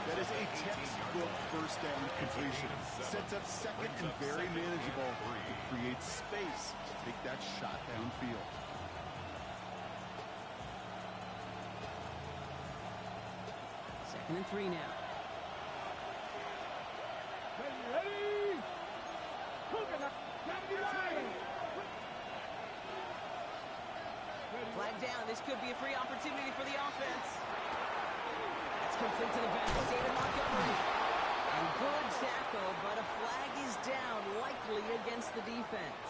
That is a textbook first down completion. Sets up second and very manageable to create space to take that shot downfield. Second and 3 now. Ready. Cooking up. Gotta be lying. Flag down. This could be a free opportunity for the offense. That's complete to the back. David Montgomery. And good tackle tackle, but a flag is down, likely against the defense.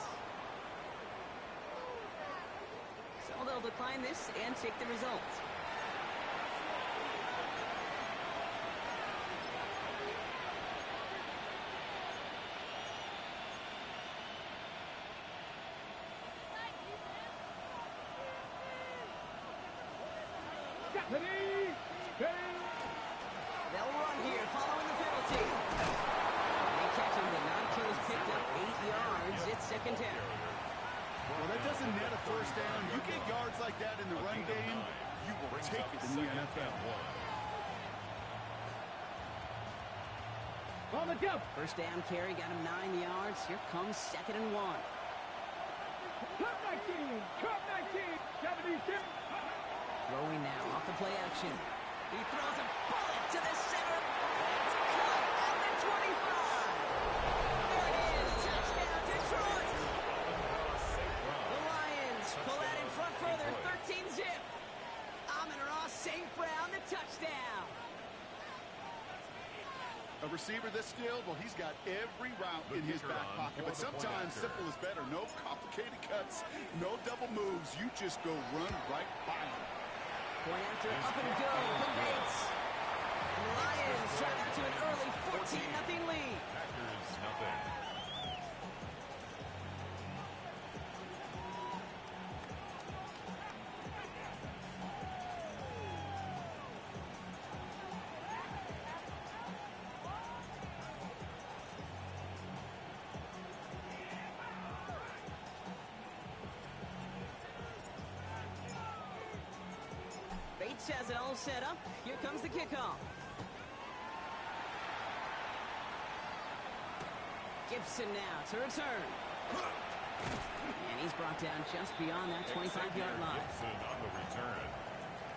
So they'll decline this and take the results. They'll run here following the penalty. They catch him, but not until he's picked up 8 yards. It's second down. Well, that doesn't net a first down. You get yards like that in the run game, you will take it in the NFL. On the jump. First down carry got him 9 yards. Here comes 2nd and 1. Cut 19. Cut 19. 76. Throwing now off the play action. He throws a bullet to the center. It's caught at the 25. There it is. Touchdown, Detroit. The Lions pull out in front further. 13-zip. Amon-Ra St. Brown, the touchdown. A receiver this skilled, well, he's got every route in his back pocket. But sometimes simple is better. No complicated cuts, no double moves. You just go run right by him. Point after up and go from Bates. And the Lions drive out to an early 14-0 lead. Packers nothing. Bates has it all set up. Here comes the kickoff. Gibson now to return. And he's brought down just beyond that 25-yard line. Gibson on the return.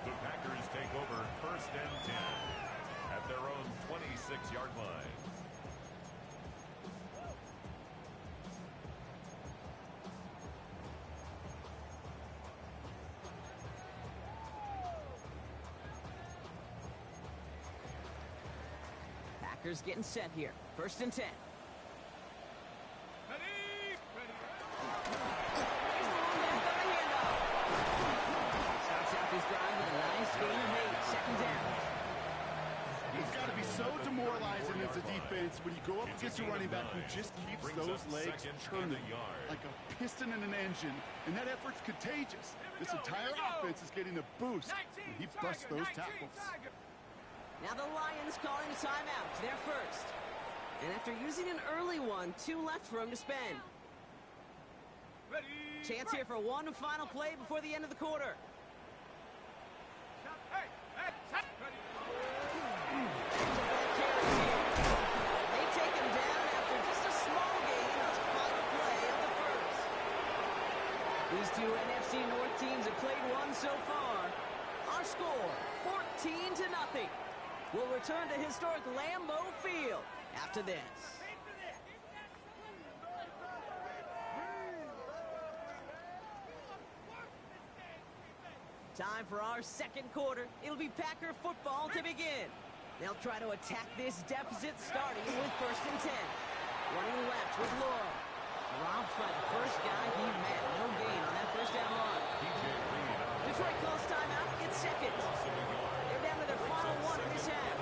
The Packers take over 1st and 10 at their own 26-yard line. Packers getting set here. 1st and 10. It's got to be so demoralizing as a defense when you go up against a running back who just keeps those legs turning like a piston in an engine, and that effort's contagious. This entire offense is getting a boost when he busts those tackles. Now the Lions calling a timeout. They're first. And after using an early one, 2 left for him to spend. Chance here for one final play before the end of the quarter. They take him down after just a small gain on the final play of the first. These two NFC North teams have played one so far. Our score, 14-0. We'll return to historic Lambeau Field after this. Time for our second quarter. It'll be Packer football to begin. They'll try to attack this deficit starting with 1st and 10. Running left with Laura. Dropped by the first guy he met. No gain on that first down line. Detroit calls timeout. It's second. They're down to their final one in this half.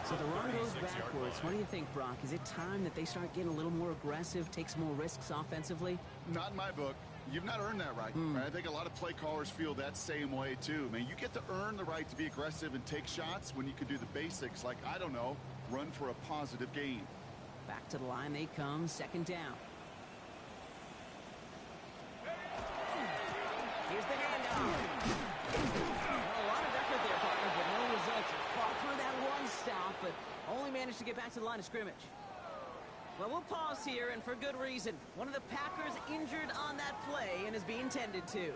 So the run goes backwards. What do you think, Brock? Is it time that they start getting a little more aggressive, take some more risks offensively? Not in my book. You've not earned that right. I think a lot of play callers feel that same way, too. Man, you get to earn the right to be aggressive and take shots when you can do the basics, like, I don't know, run for a positive gain. Back to the line they come, 2nd down. Here's the handoff. Well, a lot of effort there, partner, but no results. Fought through that one stop, but only managed to get back to the line of scrimmage. Well, we'll pause here, and for good reason. One of the Packers injured on that play and is being tended to.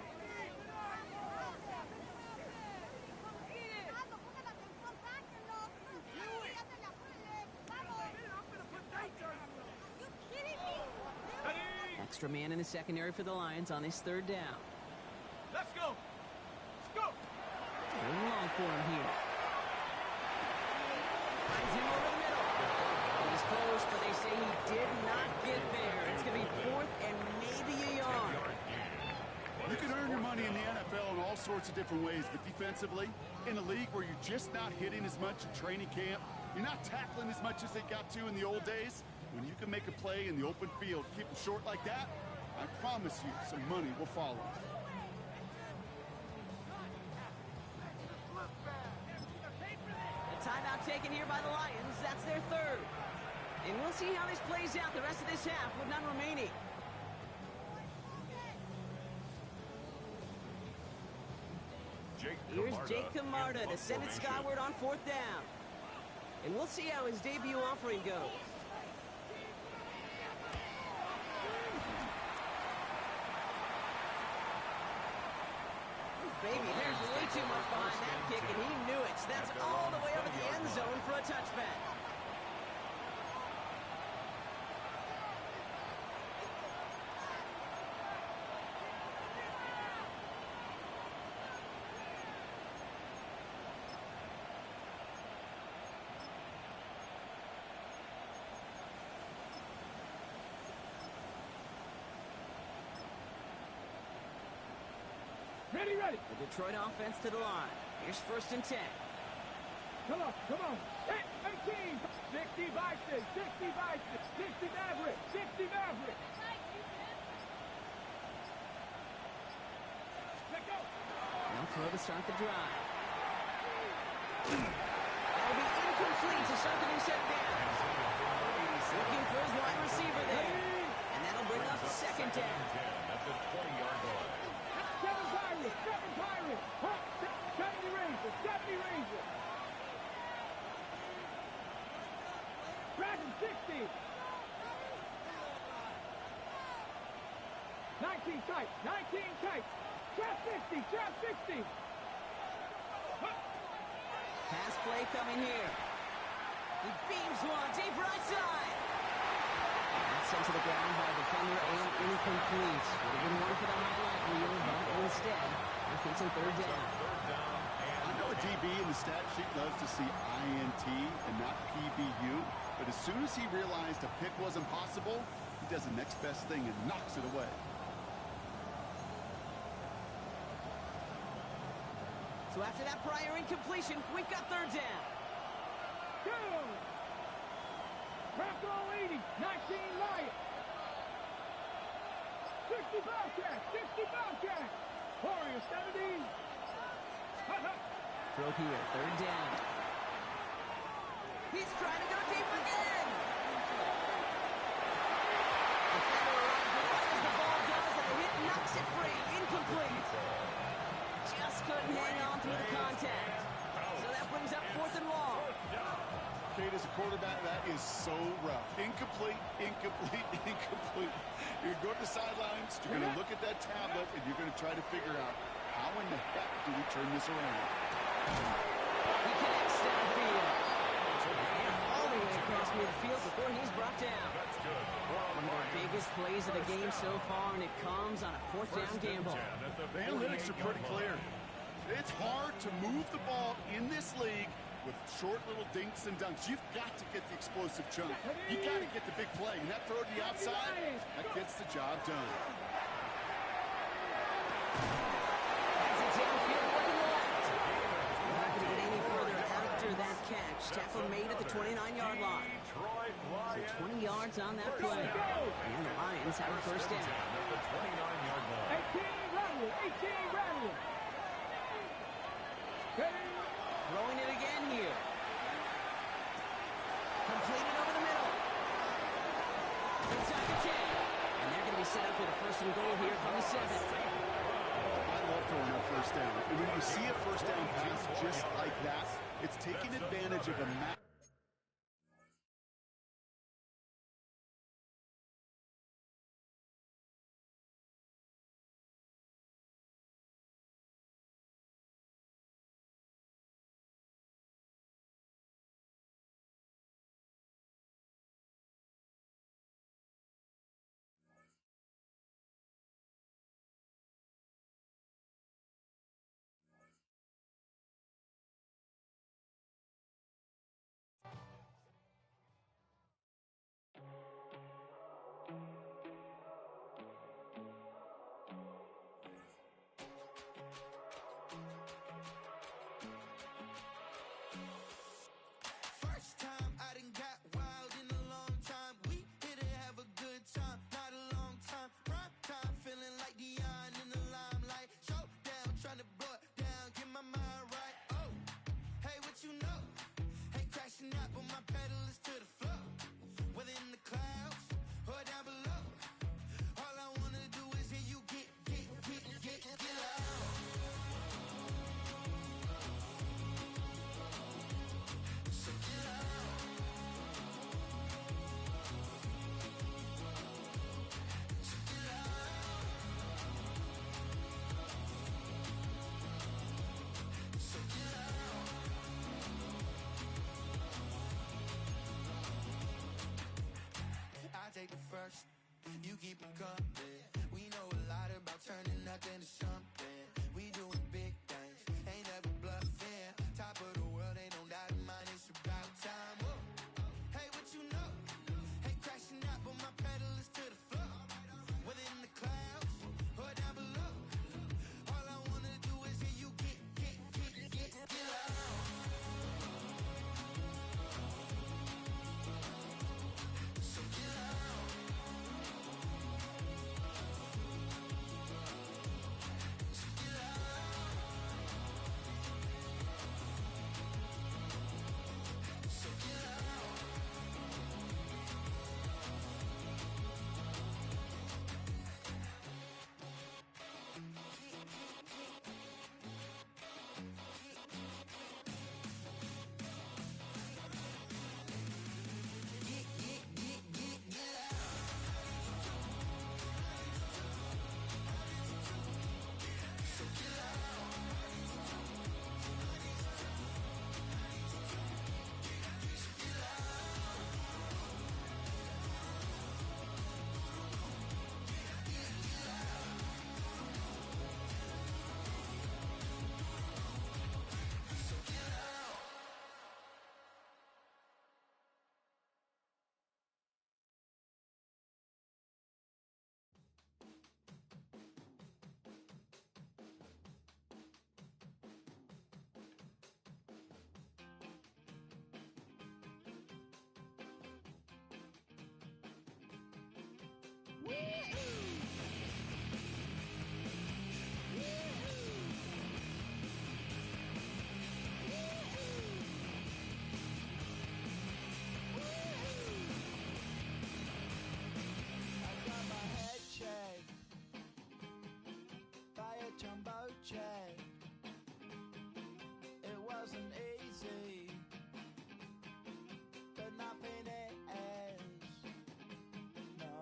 Extra man in the secondary for the Lions on this 3rd down. Let's go. Let's go. Going long for him here. Finds him over the middle. And he's sorts of different ways, but defensively, in a league where you're just not hitting as much in training camp, you're not tackling as much as they got to in the old days, when you can make a play in the open field, keep them short like that, I promise you some money will follow. A timeout taken here by the Lions. That's their third. And we'll see how this plays out the rest of this half with none remaining. Here's Jake Camarda to send it skyward on fourth down. And we'll see how his debut offering goes. Baby, there's way too much behind that kick, and he knew it. That's all the way over the end zone for a touchback. Ready, ready. The Detroit offense to the line. Here's 1st and 10. Come on, come on. 18. 60 Vikings, 60 Vikings, 60 Mavericks, 60 Mavericks. Let go. No throw to start the drive. That'll be incomplete to start the new set down. Looking for his wide receiver there. And that'll bring up 2nd down. At the 20-yard line. 7 Pirates, 7 Pirates. 70 Rangers, 70 Rangers. Dragon 60. 19 tight, 19 tight. Trap 60, trap 60. Pass play coming here. He beams one deep right side. That's sent to the ground by defender and incomplete. Would have been one for the highlight reel, but instead, they're facing 3rd down. I know a DB in the stat sheet loves to see INT and not PBU, but as soon as he realized a pick wasn't possible, he does the next best thing and knocks it away. So after that prior incompletion, we've got 3rd down. Go! Crack all 80, 19 Lions. 60 Bobcats, 60 Bobcats. Warriors 70. Throw here, 3rd down. He's trying to go deep again. Defender arrives right as the ball does, and the hit knocks it free. Incomplete. Just couldn't hang on through the contact. So that brings up 4th and long. Kate, as a quarterback, that is so rough. Incomplete, incomplete, incomplete. You're going to go to the sidelines, you're going to look at that tablet, and you're going to try to figure out how in the heck do we turn this around. He connects downfield. And all the way across midfield before he's brought down. One of the biggest plays of the game so far, and it comes on a 4th down gamble. The analytics are pretty clear. It's hard to move the ball in this league with short little dinks and dunks. You've got to get the explosive chunk. You got to get the big play. And that throw to the outside, that gets the job done. As it's downfield, looking left. We're not going to get any further after that catch. Tackle made at the 29-yard line. So 20 yards on that play. And the Lions have a 1st down. At the 29-yard line. 18 Rattler, 18 Rattler. Throwing it again here. Completed over the middle. Inside the 10. And they're going to be set up with a 1st and goal here from the 7. I love throwing that 1st down. And when you see a 1st down pass just like that, it's taking advantage of a stars, you keep them coming. We know a lot about turning nothing to something. We doing big things, ain't never bluffing. Top of the world, ain't no doubt in mine, it's about time. Whoa. Hey, what you know? Hey, crashing out, but my pedal is to the floor. Whether in the clouds or down below, all I wanna do is hear you get loud. So get loud. So get loud. So get loud. I got my head checked by a jumbo jet. It wasn't easy, but nothing is. No.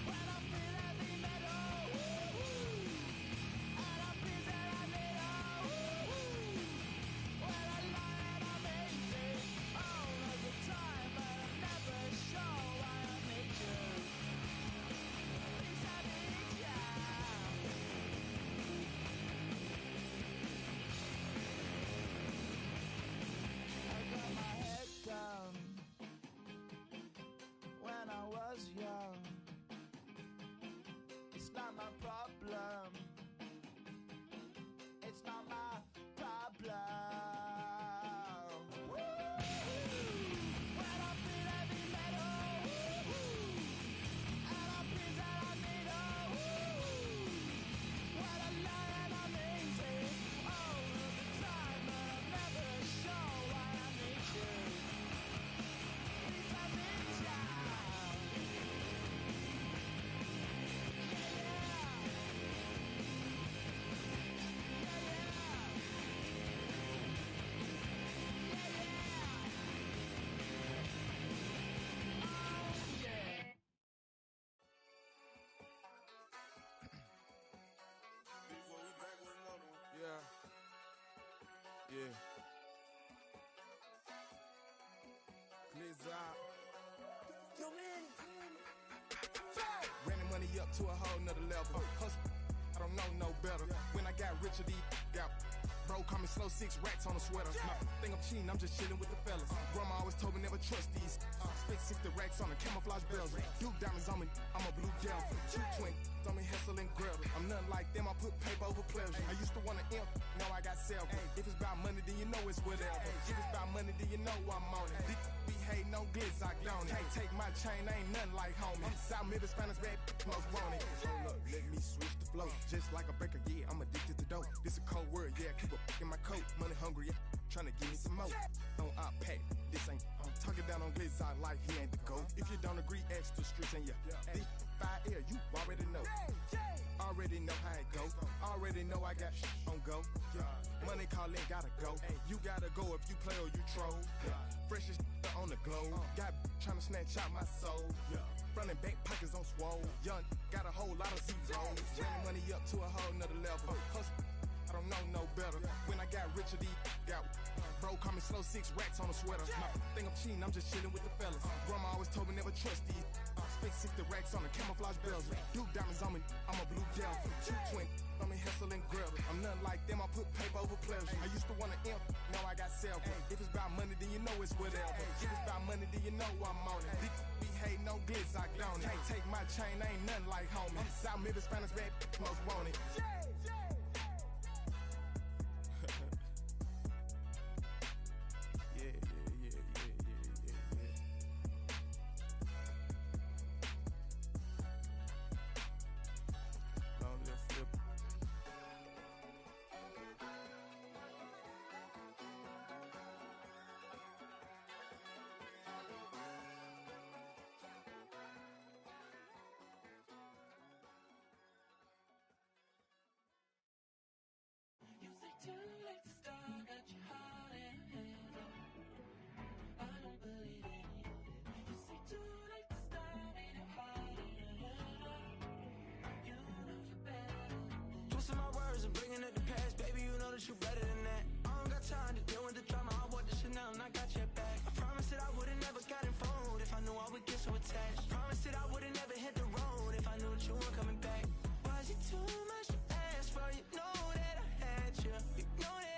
When I feel heavy metal, and I feel that I need when I lie and I'm easy all of the time, but I'm never sure why I need you. Please, I need ya. I got my head down when I was young. It's not my problem. It's not my problem. When I feel heavy metal, and I feel that I need when I lie and I'm easy all of the time, but I'm never sure why I need you. Please, I need ya. Yeah. Glizz out. Running money up to a whole nother level. Hustle, I don't know no better. When I got richer, these got bro, call me slow 6 racks on a sweater. My think I'm cheating, I'm just chilling with the fellas. Grandma always told me never trust these. Spent 60 racks on a camouflage bells. Duke diamonds on me, I'm a blue gel. 2 twin on me, Hessel and Gretel. I'm nothing like them, I put paper over pleasure. I used to want to imp, now I got self. If it's about money, then you know it's whatever. If it's about money, then you know I'm on it. This be hating no glitz, I don't it. Can't take my chain, ain't nothing like homie. South Middle Spanish bad most want it. Hold up, let me switch the flow. Just like a baker, yeah, I'm addicted to dope. This a cold word, yeah, keep a in my coat. Money hungry, yeah, trying to give me some more. On I pack, this ain't. I'm talking down on glitz, I like he ain't the goat. If you don't agree, ask the streets and yeah. This fire air, you already know. Already know how it go. Already know I got on go. Yeah. Money calling, gotta go. You gotta go if you play or you troll. Yeah. Freshest on the glow. Got trying to snatch out my soul. Yeah. Running back pockets on swole. Young, got a whole lot of zeros. Running money up to a whole nother level. Hustle, I I don't know no better. When I got rich, got bro, call me slow 6 racks on a sweater. My think I'm cheating, I'm just chilling with the fellas. Grandma always told me never trust these. Spent 60 racks on a camouflage bells. Duke diamonds on me, I'm a blue devil. 220, I'm in Hessel and Griller. I'm nothing like them, I put paper over pleasure. I used to want to imp, now I got several. If it's about money, then you know it's whatever. If it's about money, then you know I'm on it. Be hate no glitz, I don't it. Can't take my chain, ain't nothing like homie. South Memphis, Spanish, red, most want it. Too late to start, got your heart in hand. I don't believe any of it. You say too late to start, ain't no heart in hand. You know you're better than that. Twisting my words and bringing up the past, baby, you know that you're better than that. I don't got time to deal with the drama, I bought the Chanel and I got your back. I promised that I would've never gotten phone if I knew I would get so attached. I promised that I would've never hit the road if I knew that you weren't coming back. Was it too much to ask for? You know that I had you. You know that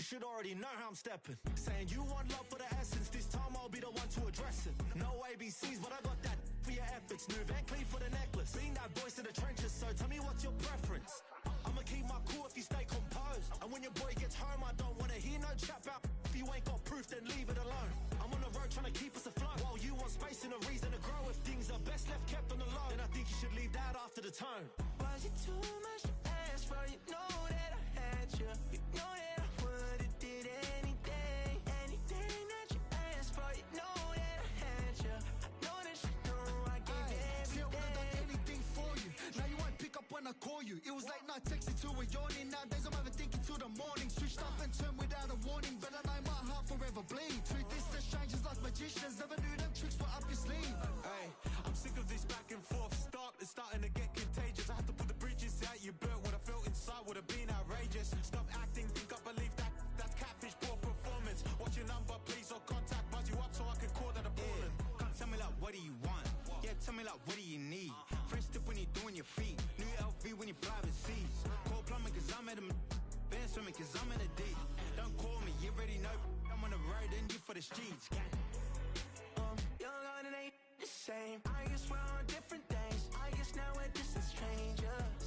should already know how I'm stepping. Saying you want love for the essence, this time I'll be the one to address it. No ABCs, but I got that for your efforts. New Van Cleef for the necklace. Being that voice in the trenches, so tell me what's your preference. I'ma keep my cool if you stay composed. And when your boy gets home, I don't wanna hear no chat about if you ain't got proof, then leave it alone. I'm on the road trying to keep us afloat, while you want space and a reason to grow. If things are best left kept on the low, then I think you should leave that after the tone. Was it too much to ask for? You know that I had you. You know that I would've did anything, anything that you asked for. You know that I had you. I know that you know I gave everything. See, I would've done anything for you. Now you won't pick up when I call you. It was late night texting to a yawning. Nowadays I'm overthinking till the morning. Switched up and turned without a warning, but I know my heart forever bleed. Truth is that strangers like magicians, never knew them tricks were up your sleeve. Hey, I'm sick of this back and forth. It's starting to get contagious. I have to put the bridges out you built. What I felt inside would have been outrageous. Stop acting, think I believe that's catfish, poor performance. What's your number, please, or contact, buzz you up so I can call that appalling. Come tell me like, what do you want? Yeah, tell me like, what do you need? French tip when you're doing your feet. New LV when you're flying seas. Call plumbing cause I'm at a been swimming cause I'm in a deep. Don't call me, you already know I'm on the road and you for the streets. Young on it ain't the same. I guess we're on different things. I guess now we're distant strangers.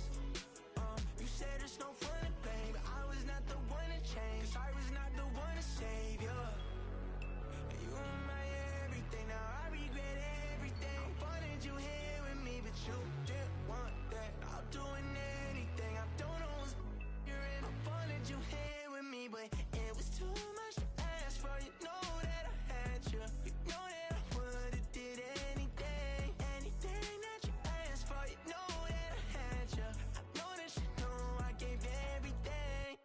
You said there's no fun to blame, but I was not the one to change. Cause I was not the one to save you. And you were my everything. Now I regret everything. I wanted you here with me, but you didn't want that. I'll do anything. I don't know what's you're in. I wanted you here with me, but it was too much to ask for. You know that I had you. You know that I would've did anything, anything that you asked for. You know that I had you. I know that you know I gave everything.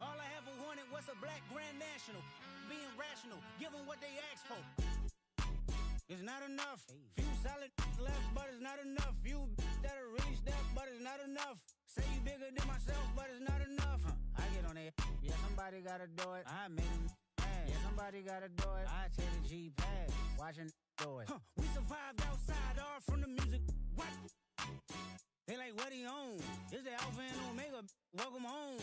All I ever wanted was a black grand national. Being rational, give them what they asked for. It's not enough. Few solid left, but it's not enough. Few that'll really step, but it's not enough. Say you bigger than myself, but it's not enough. I get on it. Yeah, somebody gotta do it. I made him mad. Yeah, somebody gotta do it. I take the G-pad, watching do it. We survived outside, all from the music. What? They like, what he on? This the Alpha and Omega. Welcome home.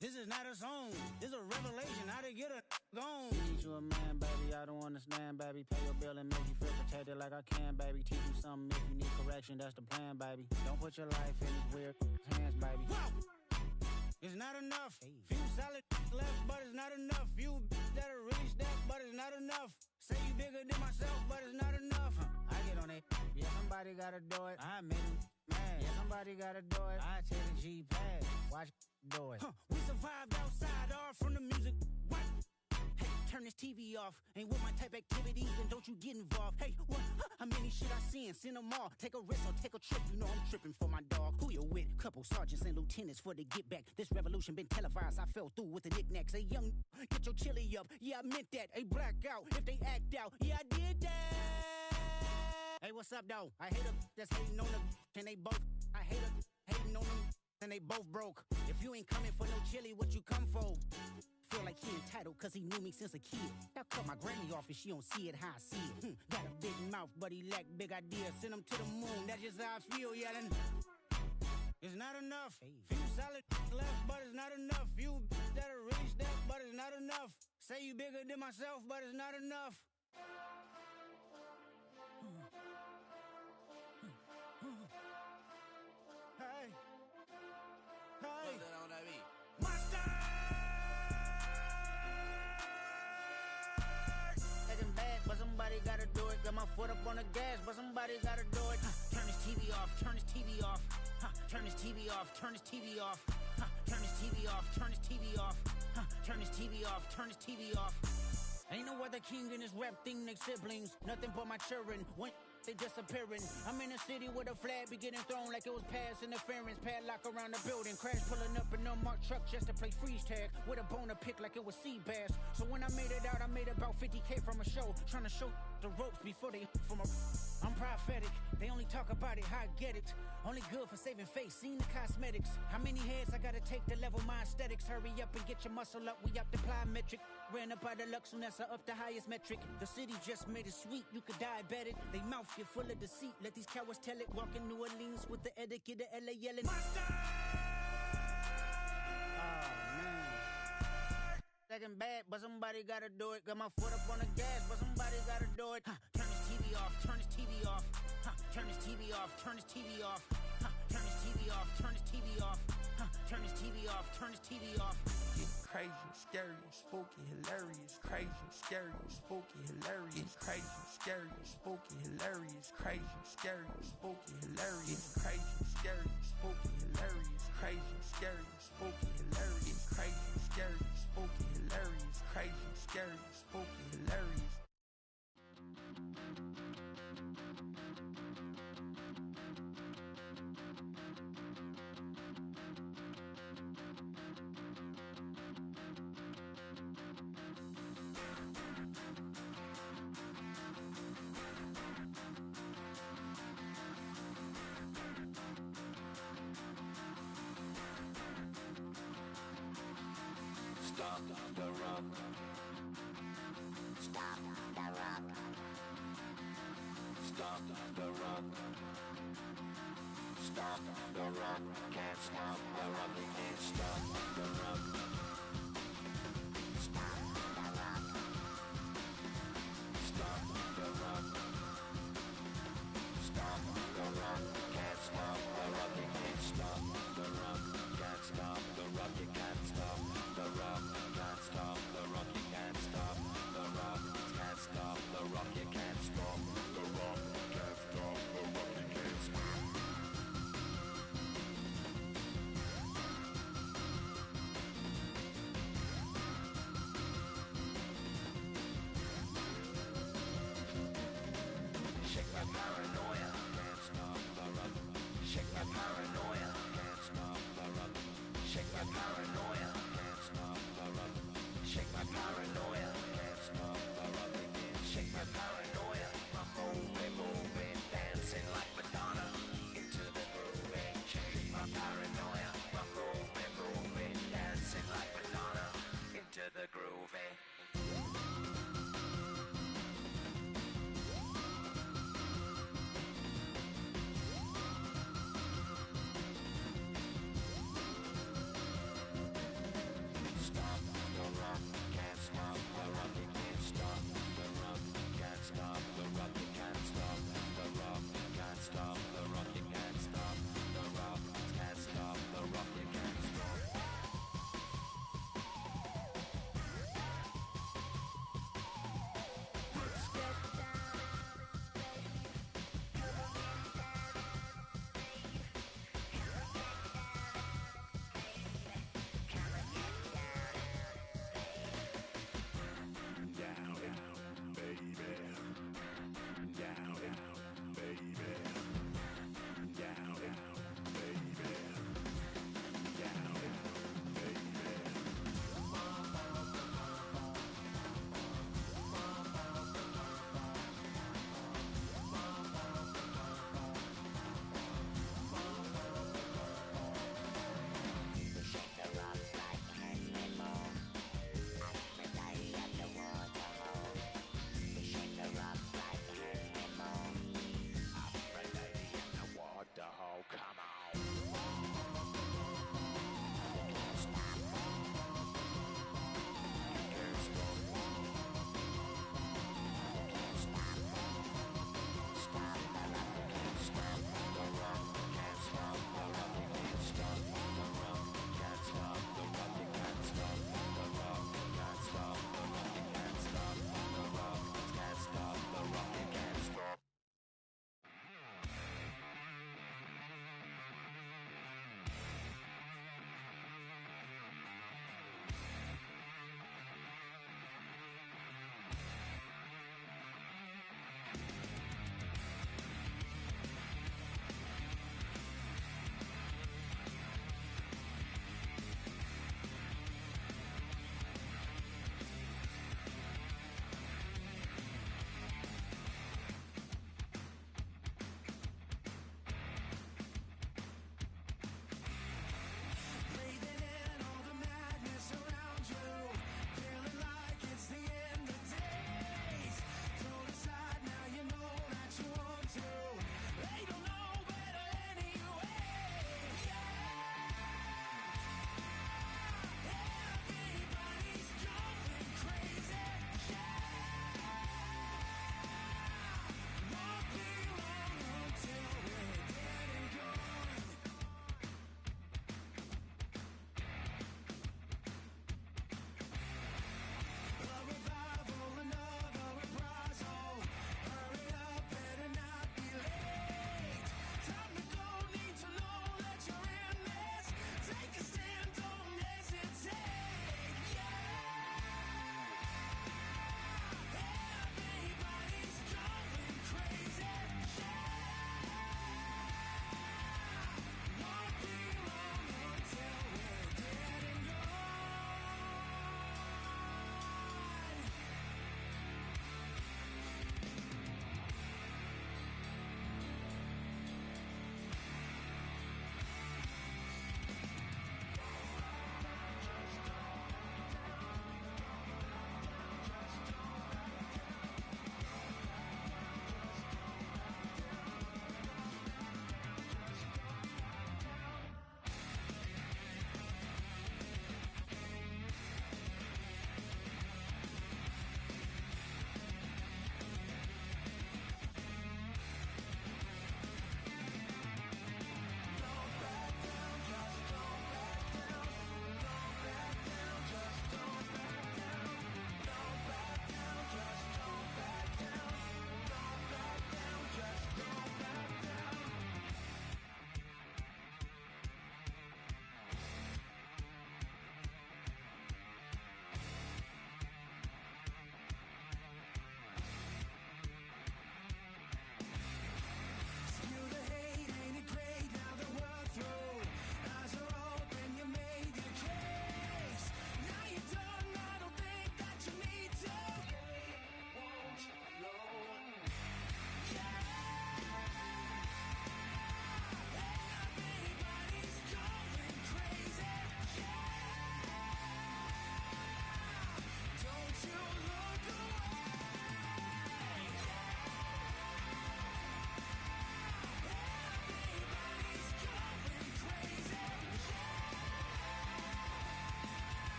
This is not a song. This a revelation. How to get a gone. Teach you a man, baby. I don't understand, baby. Pay your bill and make you feel protected like I can, baby. Teach you something if you need correction. That's the plan, baby. Don't put your life in these weird hands, baby. Wow. It's not enough. Few solid left, but it's not enough. Few that'll really step, but it's not enough. Say you bigger than myself, but it's not enough. I get on it. Yeah, somebody gotta do it. I made him mad. Yeah, somebody gotta do it. I take the G-pad, watch do it. We survived outside, all from the music. What? Hey, turn this TV off. Ain't with my type activities, then don't you get involved. Hey, what? How many shit I seen? Send them all. Take a risk or take a trip. You know I'm tripping for my dog. Who you with? Couple sergeants and lieutenants for the get back. This revolution been televised. I fell through with the knickknacks. Hey, young, get your chili up. Yeah, I meant that. Hey, black out if they act out. Yeah, I did that. Hey, what's up, though? I hate them that's hating on them. And they both, I hate them hating on them. And they both broke. If you ain't coming for no chili, what you come for? Feel like he entitled cause he knew me since a kid. I cut my granny off and she don't see it how I see it. Got a big mouth, but he lack big ideas. Send him to the moon, that's just how I feel, yelling. It's not enough. Few solid left, but it's not enough. Few that'll reach that, but it's not enough. Say you bigger than myself, but it's not enough. Hey. Hey. Monster! Taking bad, but somebody gotta do it. Got my foot up on the gas, but somebody gotta do it. Turn this TV off, turn this TV off. Turn this TV off, turn this TV off. Turn this TV off, turn this TV off. Turn this TV off, turn this TV off. Ain't no other king in this rap thing, they siblings. Nothing but my children. When they disappearing. I'm in a city with a flag be getting thrown like it was pass interference. Padlock around the building. Crash pulling up an unmarked truck just to play freeze tag. With a bone to pick like it was sea bass. So when I made it out, I made about 50K from a show. Trying to show the ropes before they from a... I'm prophetic. They only talk about it, how I get it. Only good for saving face, seen the cosmetics. How many heads I gotta take to level my aesthetics? Hurry up and get your muscle up, we up the plyometric. Ran up out of luck, soon as I up the highest metric. The city just made it sweet, you could diabetic. They mouth get full of deceit, let these cowards tell it. Walk in New Orleans with the etiquette of LA yelling Monster! Oh man. Second bad, but somebody gotta do it. Got my foot up on the gas, but somebody gotta do it. Turn this TV off, turn this TV off. Turn this TV off, turn this TV off. Turn this TV off, turn this TV off. Turn this TV off, turn this TV off. Getting crazy, scary, spooky, hilarious. Crazy, scary, spooky, hilarious. Crazy, scary, spooky, hilarious. Crazy, scary, spooky, hilarious. Crazy, scary, spooky, hilarious. Crazy, scary, spooky, hilarious. Crazy, scary, spooky, hilarious. Crazy, scary, spooky, hilarious. Stop the rock. Stop the rock. Stop the rock. Stop the rock. Can't stop the rock. You can't stop the rock. Stop the rock. Stop the rock. Stop the rock. Can't stop the rock. You can't stop the rock. Can't stop the rock. You can't stop the rock. Can't stop the rock. You can't stop the rock. Can't stop the rock. You can't stop the rock. Can't stop the rock. You can't stop.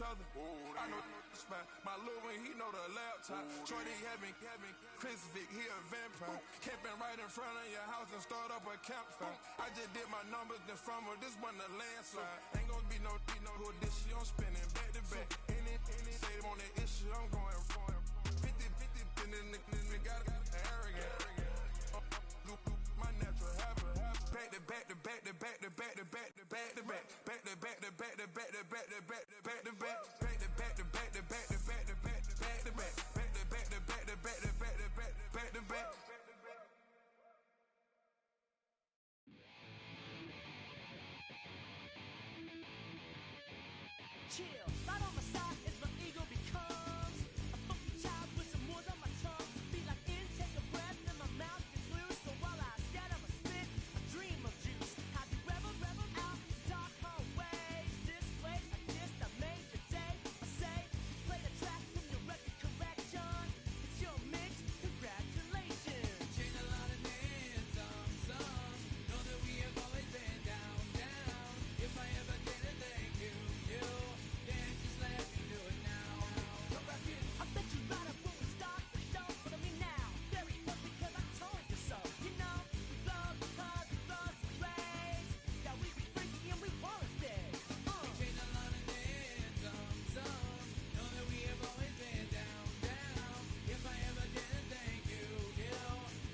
each other. I know it's fine. My little one, he know the laptop. Shorty having Chris Vick, he a vampire. Camping right in front of your house and start up a campfire. I just did my numbers then from her, this one a landslide. Ain't gonna be no who this shit, I'm spinning back to back. Any say they want that issue, I'm going 50, and then the got arrogant. My natural habit. Back to back to back to back to back to back to back to back. Back to back to back to back to back to back to back to back. Back to back to back to back to back to back to back to back. Back to back to back to back to back to back to back. Chill, right on my side is my ego becomes a funky child with some words on my tongue. Be like in, take a breath, and my mouth gets loose. So while I scatter my spit, I dream of juice. Have you revel out in dark hallways? This place like this, I made the day. I say, play the track from your record collection. It's your mix, congratulations. Chain a lot of names, some know that we have always been down. If I ever did a thank you, then just let me do it now. Come back in. I bet you right up when we start the show. Follow me now, very close because I told you so. You know, we blow because we run some plays. Yeah, we be freaky and we wanna stay. Chain a lot of names, some know that we have always been down. If I ever did a thank you,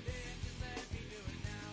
then just let me do it now.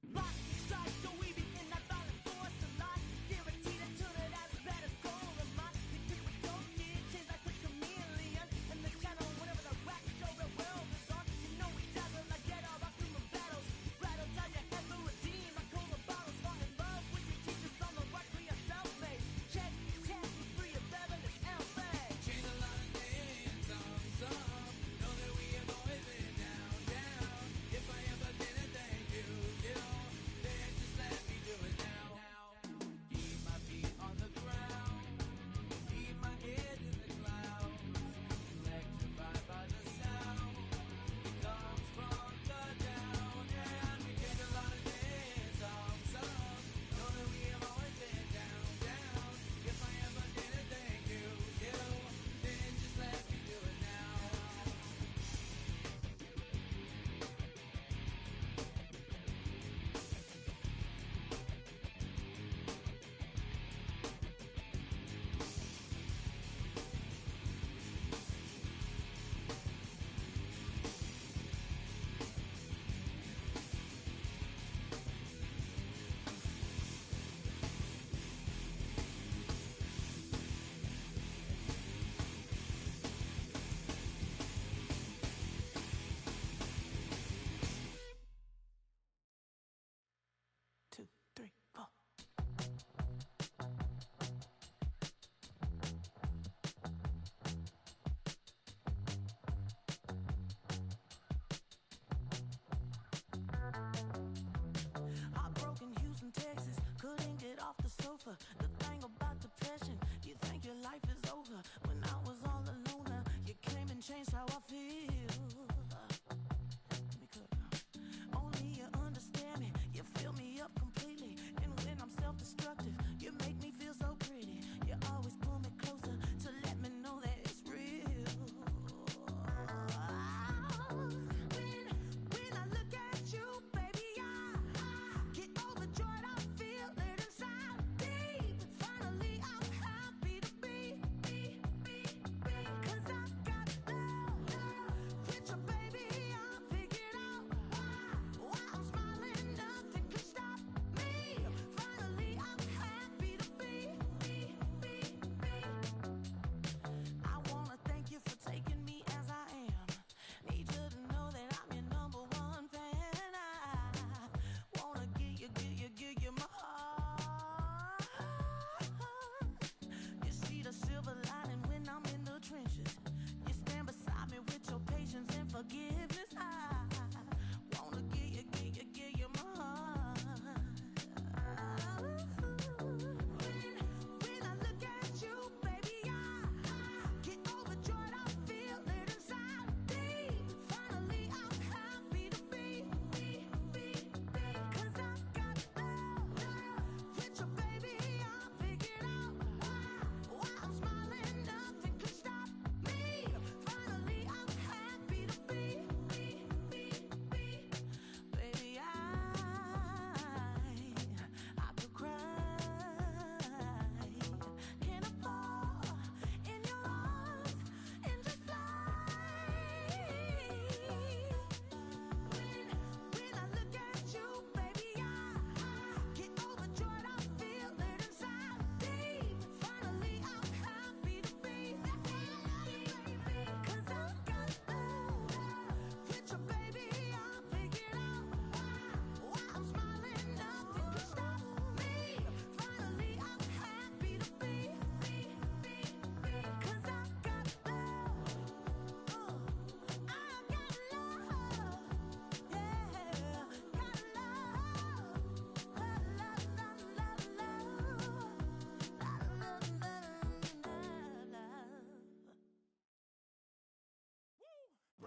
Lock and strike, so we be in that violent force a lot. Guaranteed to turn it out better goal of mine. The kick with don't get change like a chameleon. And the channel, whenever the rack show the world is on. You know we dazzle like get all our human battles. Rattle down your head for redeem. I call the bottles, fall in love with your teachers on the rock for your self-made. Check, test, with 3 of 7 is LA. Chain a lot of names, some know that we have always been down. If I ever did a thank you, then just let me do it now. Keep my feet on the ground, keep my head in the clouds, electrified by the sound that comes from the down. And we take a lot of names, some know that we have always been down. If I ever did a thank you, then just let me do it now. Two, three, four. Heartbroken Houston, Texas, couldn't get off the sofa. The thing about depression, you think your life is over. When I was all alone, you came and changed how I feel. Let me cut it out. Only you understand me, you fill me up completely. And when I'm self-destructive, you make me feel so pretty. You always pull me closer to let me know that it's real. When I look at you, baby, I get overjoyed. I feel it inside me. Finally, I'm happy to be. 'Cause I got love.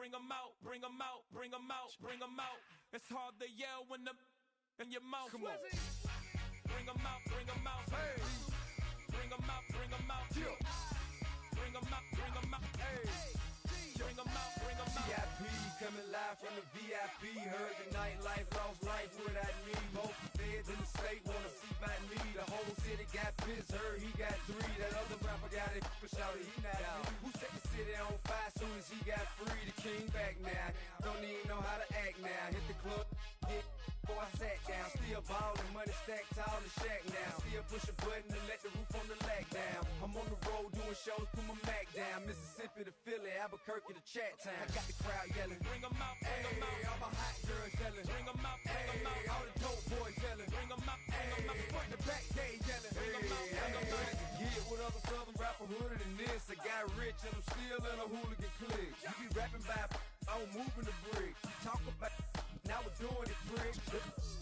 bring 'em out, bring 'em out, bring 'em out, bring 'em out. It's hard to yell when the in your mouth. Come on. Bring 'em out, bring 'em out. Hey. Bring 'em out, bring 'em out. Yeah. Bring 'em out, bring 'em out. Hey. Bring 'em out, bring 'em out. VIP coming live from the VIP. Heard the nightlife, lost life without me. Both feds in the state wanna see about me. The whole city got pissed, heard he got 3. That other rapper got it, but shouted he not out. Who set the city on fire soon as he got free? The king back now. Don't even know how to act now. Hit the club, get before I sat down. Still ballin', money stacked tall in the shack now. Still push a button and let the roof on the lag down. I'm on the road doing shows, put my Mac down. Mississippi to Philly, Albuquerque to Chat Town. I got the crowd yelling, bring 'em out, bring 'em out. All my hot girls yelling, bring 'em out, bring 'em out. All the dope boys yelling, bring 'em out, bring 'em out. Front the back gate yelling, bring 'em out, bring 'em out. Get with other southern rapper hooded than this. I got rich and I'm still in a hooligan clique. You be rapping by, I'm moving the bricks. You talk about, now we're doing it, prick.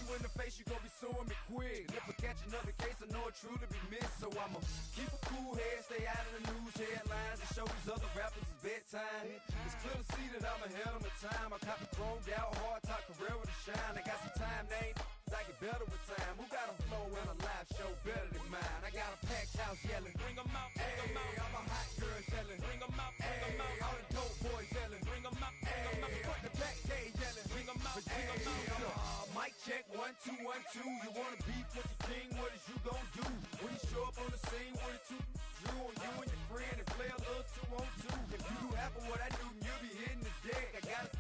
You in the face, you gon' be suing me quick. If I catch another case, I know it truly be missed. So I'ma keep a cool head, stay out of the news headlines, and show these other rappers it's bedtime. It's clear to see that I'm ahead of my time. I caught the chromed out, hard top career to shine. I got some time, they ain't I get better with time. Who got a flow and a live show better than mine? I got a packed house yelling, bring 'em out, bring 'em out. All my hot girls yelling, bring 'em out, bring 'em out. All the dope boys yelling, bring 'em out, bring 'em out. Front the back gate yelling, bring 'em out, bring 'em out. Mic check, 1 2 1 2. You wanna beef with the king? What is you gon' do when you show up on the scene with a 2 Drew on you and your friend and play a little 2 on 2? If you do half of what I do, you'll be hitting the deck. I gotta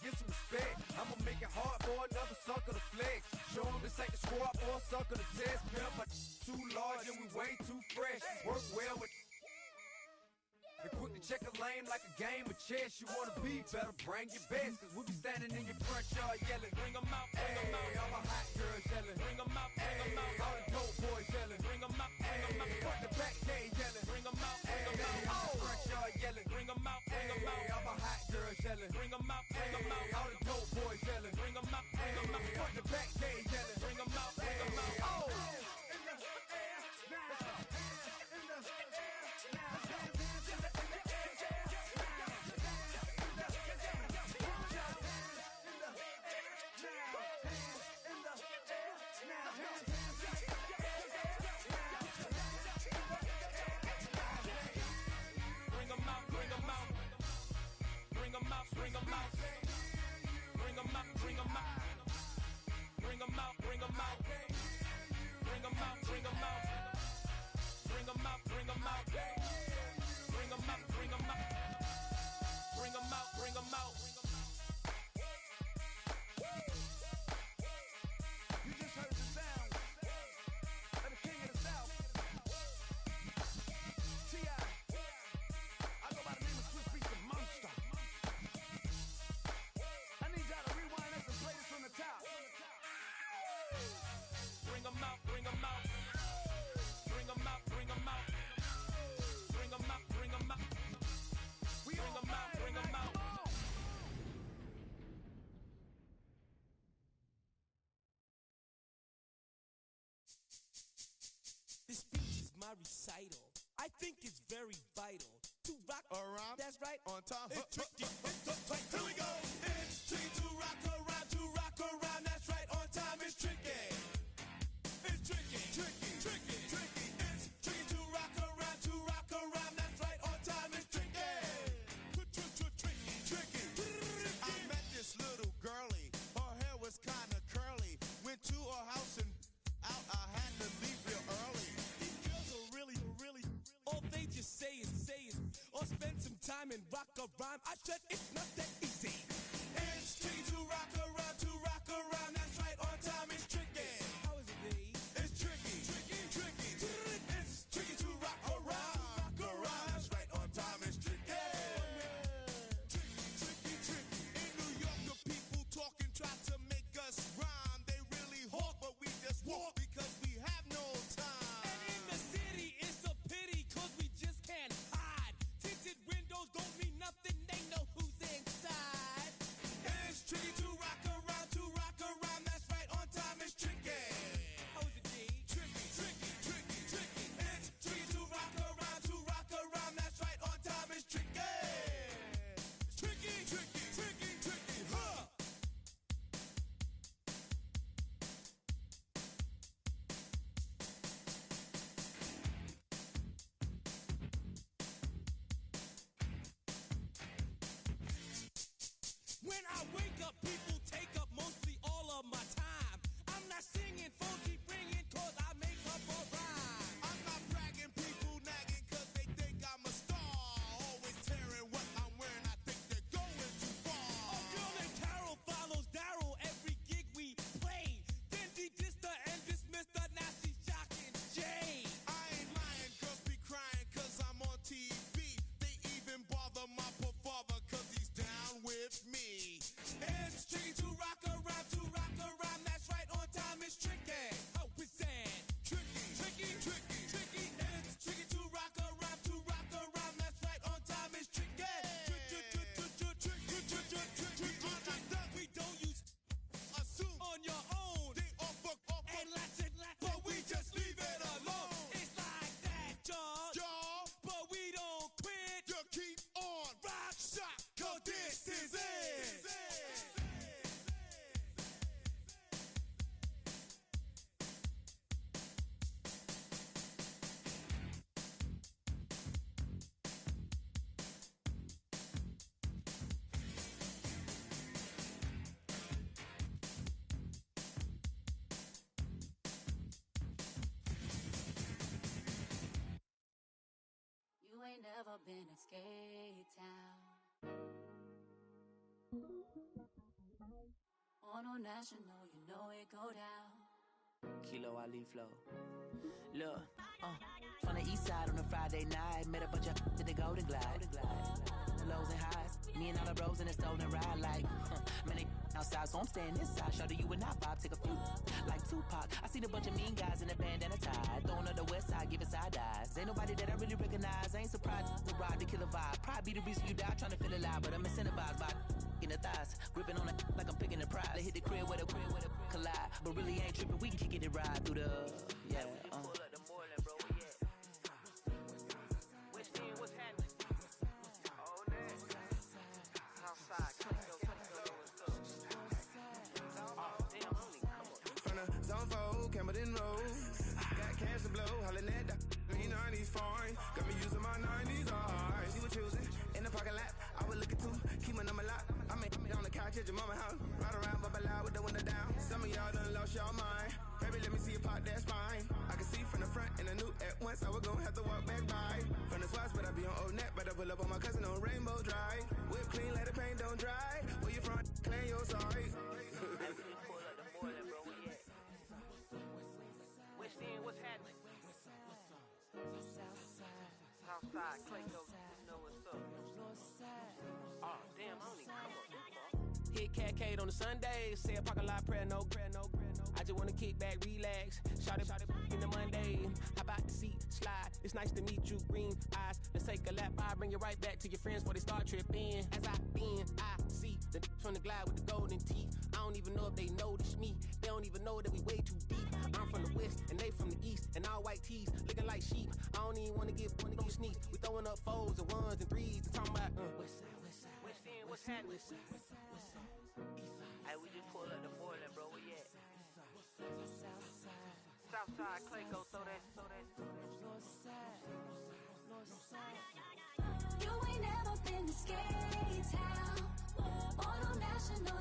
get some respect. I'ma make it hard for another sucker to flex. Show 'em this ain't the squad or a sucker to test. Pimp, but too large and we way too fresh. Work well with. And quick to check a lane like a game of chess. You wanna be better, bring your best. Cause we'll be standing in your front yard yelling, bring 'em out, bring 'em out. All my hot girls yelling, bring 'em out, bring 'em out. All the dope boys yelling, bring 'em out, bring 'em out. Front the back gate yelling, bring 'em out, bring 'em out. All the front yard yelling, bring 'em out, bring 'em out. All my hot girls yelling, bring 'em out, bring 'em out. All the dope boys yelling, bring 'em out, bring 'em out. Front the back gate yelling, bring 'em out, bring 'em out. Oh! Bring 'em out, bring 'em out, bring 'em out, bring 'em out, bring 'em out, bring 'em out, bring 'em out, bring 'em out, bring 'em out, bring 'em out, bring 'em out, bring 'em out, bring 'em out. You just heard the sound of the king of the South, T.I. I go by the name of Swiss Beats the Monster. I need y'all to rewind this and play this from the top. Bring 'em out, bring 'em out, bring 'em out, bring 'em out, bring 'em out, bring 'em out, bring 'em out, bring 'em out. This speech is my recital. I think it's very vital to rock around. That's right. On time. It's tricky. It's the fight. Here we go. It's tricky to rock around. To rock around. That's right. On time. It's tricky. It's tricky. Tricky. Tricky. Tricky. It's tricky to rock around. To rock around. That's right. On time. It's tricky. Tricky. Tricky. I met this little girlie. Her hair was kinda curly. Went to her house and out. I had to leave real early. These girls are really, all they just say is, or spend some time and rock a rhyme. I said it's not that easy. It's tricky to rock around. To rock around. That's right. On time. It's tricky. How is it, B? It's tricky. Tricky. Tricky. It's tricky to rock around. Rock around. That's right. On time. It's tricky. Tricky. In New York, the people talking try to make us rhyme. They really hawk, but we just walk because we have no time. And in the city, it's a pity, cause we just can't hide. Tinted windows don't mean nothing, they know who's inside. ever been in Skate Town? On a national, you know it go down. Kilo Ali flow. Look, from the east side on a Friday night, met a bunch of at the Golden Glide. The lows and highs, me and all the bros in a stolen ride like, man, they outside, so I'm staying inside. Show you and I vibe, take a few like Tupac. I see the bunch of mean guys in the bandana tie, throwing up the west side, giving side eyes. Ain't nobody that I really recognize. I ain't surprised to ride the killer vibe. Probably be the reason you die trying to feel alive, but I'm incentivized by in the thighs, gripping on it like I'm picking the prize. They hit the crib with a collide, but really ain't tripping. We can kick it and ride through the yeah. Pull up the Moreland, bro. Where you at? West End, what's happening? All that. Southside, Clayco, what's up? Oh, damn, homie, come on. From the zone 4, Campbellton Road. Got cash to blow, hollin' at the 90s foreign. Got me using my 90s, alright. She was choosing in the parking lot. I was looking too, keep my number locked. I mean, on the couch at your mama house. Ride around, bubble loud with the window down. Some of y'all done lost y'all mind. Baby, let me see you pop that spine. I can see from the front and I knew at once I was gonna have to walk back by. From the spots, but I be on Old Net. Better pull up on my cousin on Rainbow Drive. Whip clean, let the paint don't dry. Where you from? Clean your side. Pull up the Moreland, bro. Where you at? West End, what's happening? Southside, Clayco, you know what's up. Oh, damn, homie, come on. Hit Catcade on the Sundays, say a parking lot prayer, no. I just wanna kick back, relax, shout it in the Monday. How about the seat, slide, it's nice to meet you, green eyes. Let's take a lap, I bring you right back to your friends before they start tripping. As I see the from the glide with the golden teeth. I don't even know if they notice me, they don't even know that we way too deep. I'm from the west, and they from the east, and all white tees, looking like sheep. I don't even wanna give one of them sneak. We throwing up fours and ones and threes, and talking about West End, what's happening? Hey, we just pull up the Moreland, bro. Where you at? Southside, Clayco, throw that. You ain't never been to Skate Town. On a national,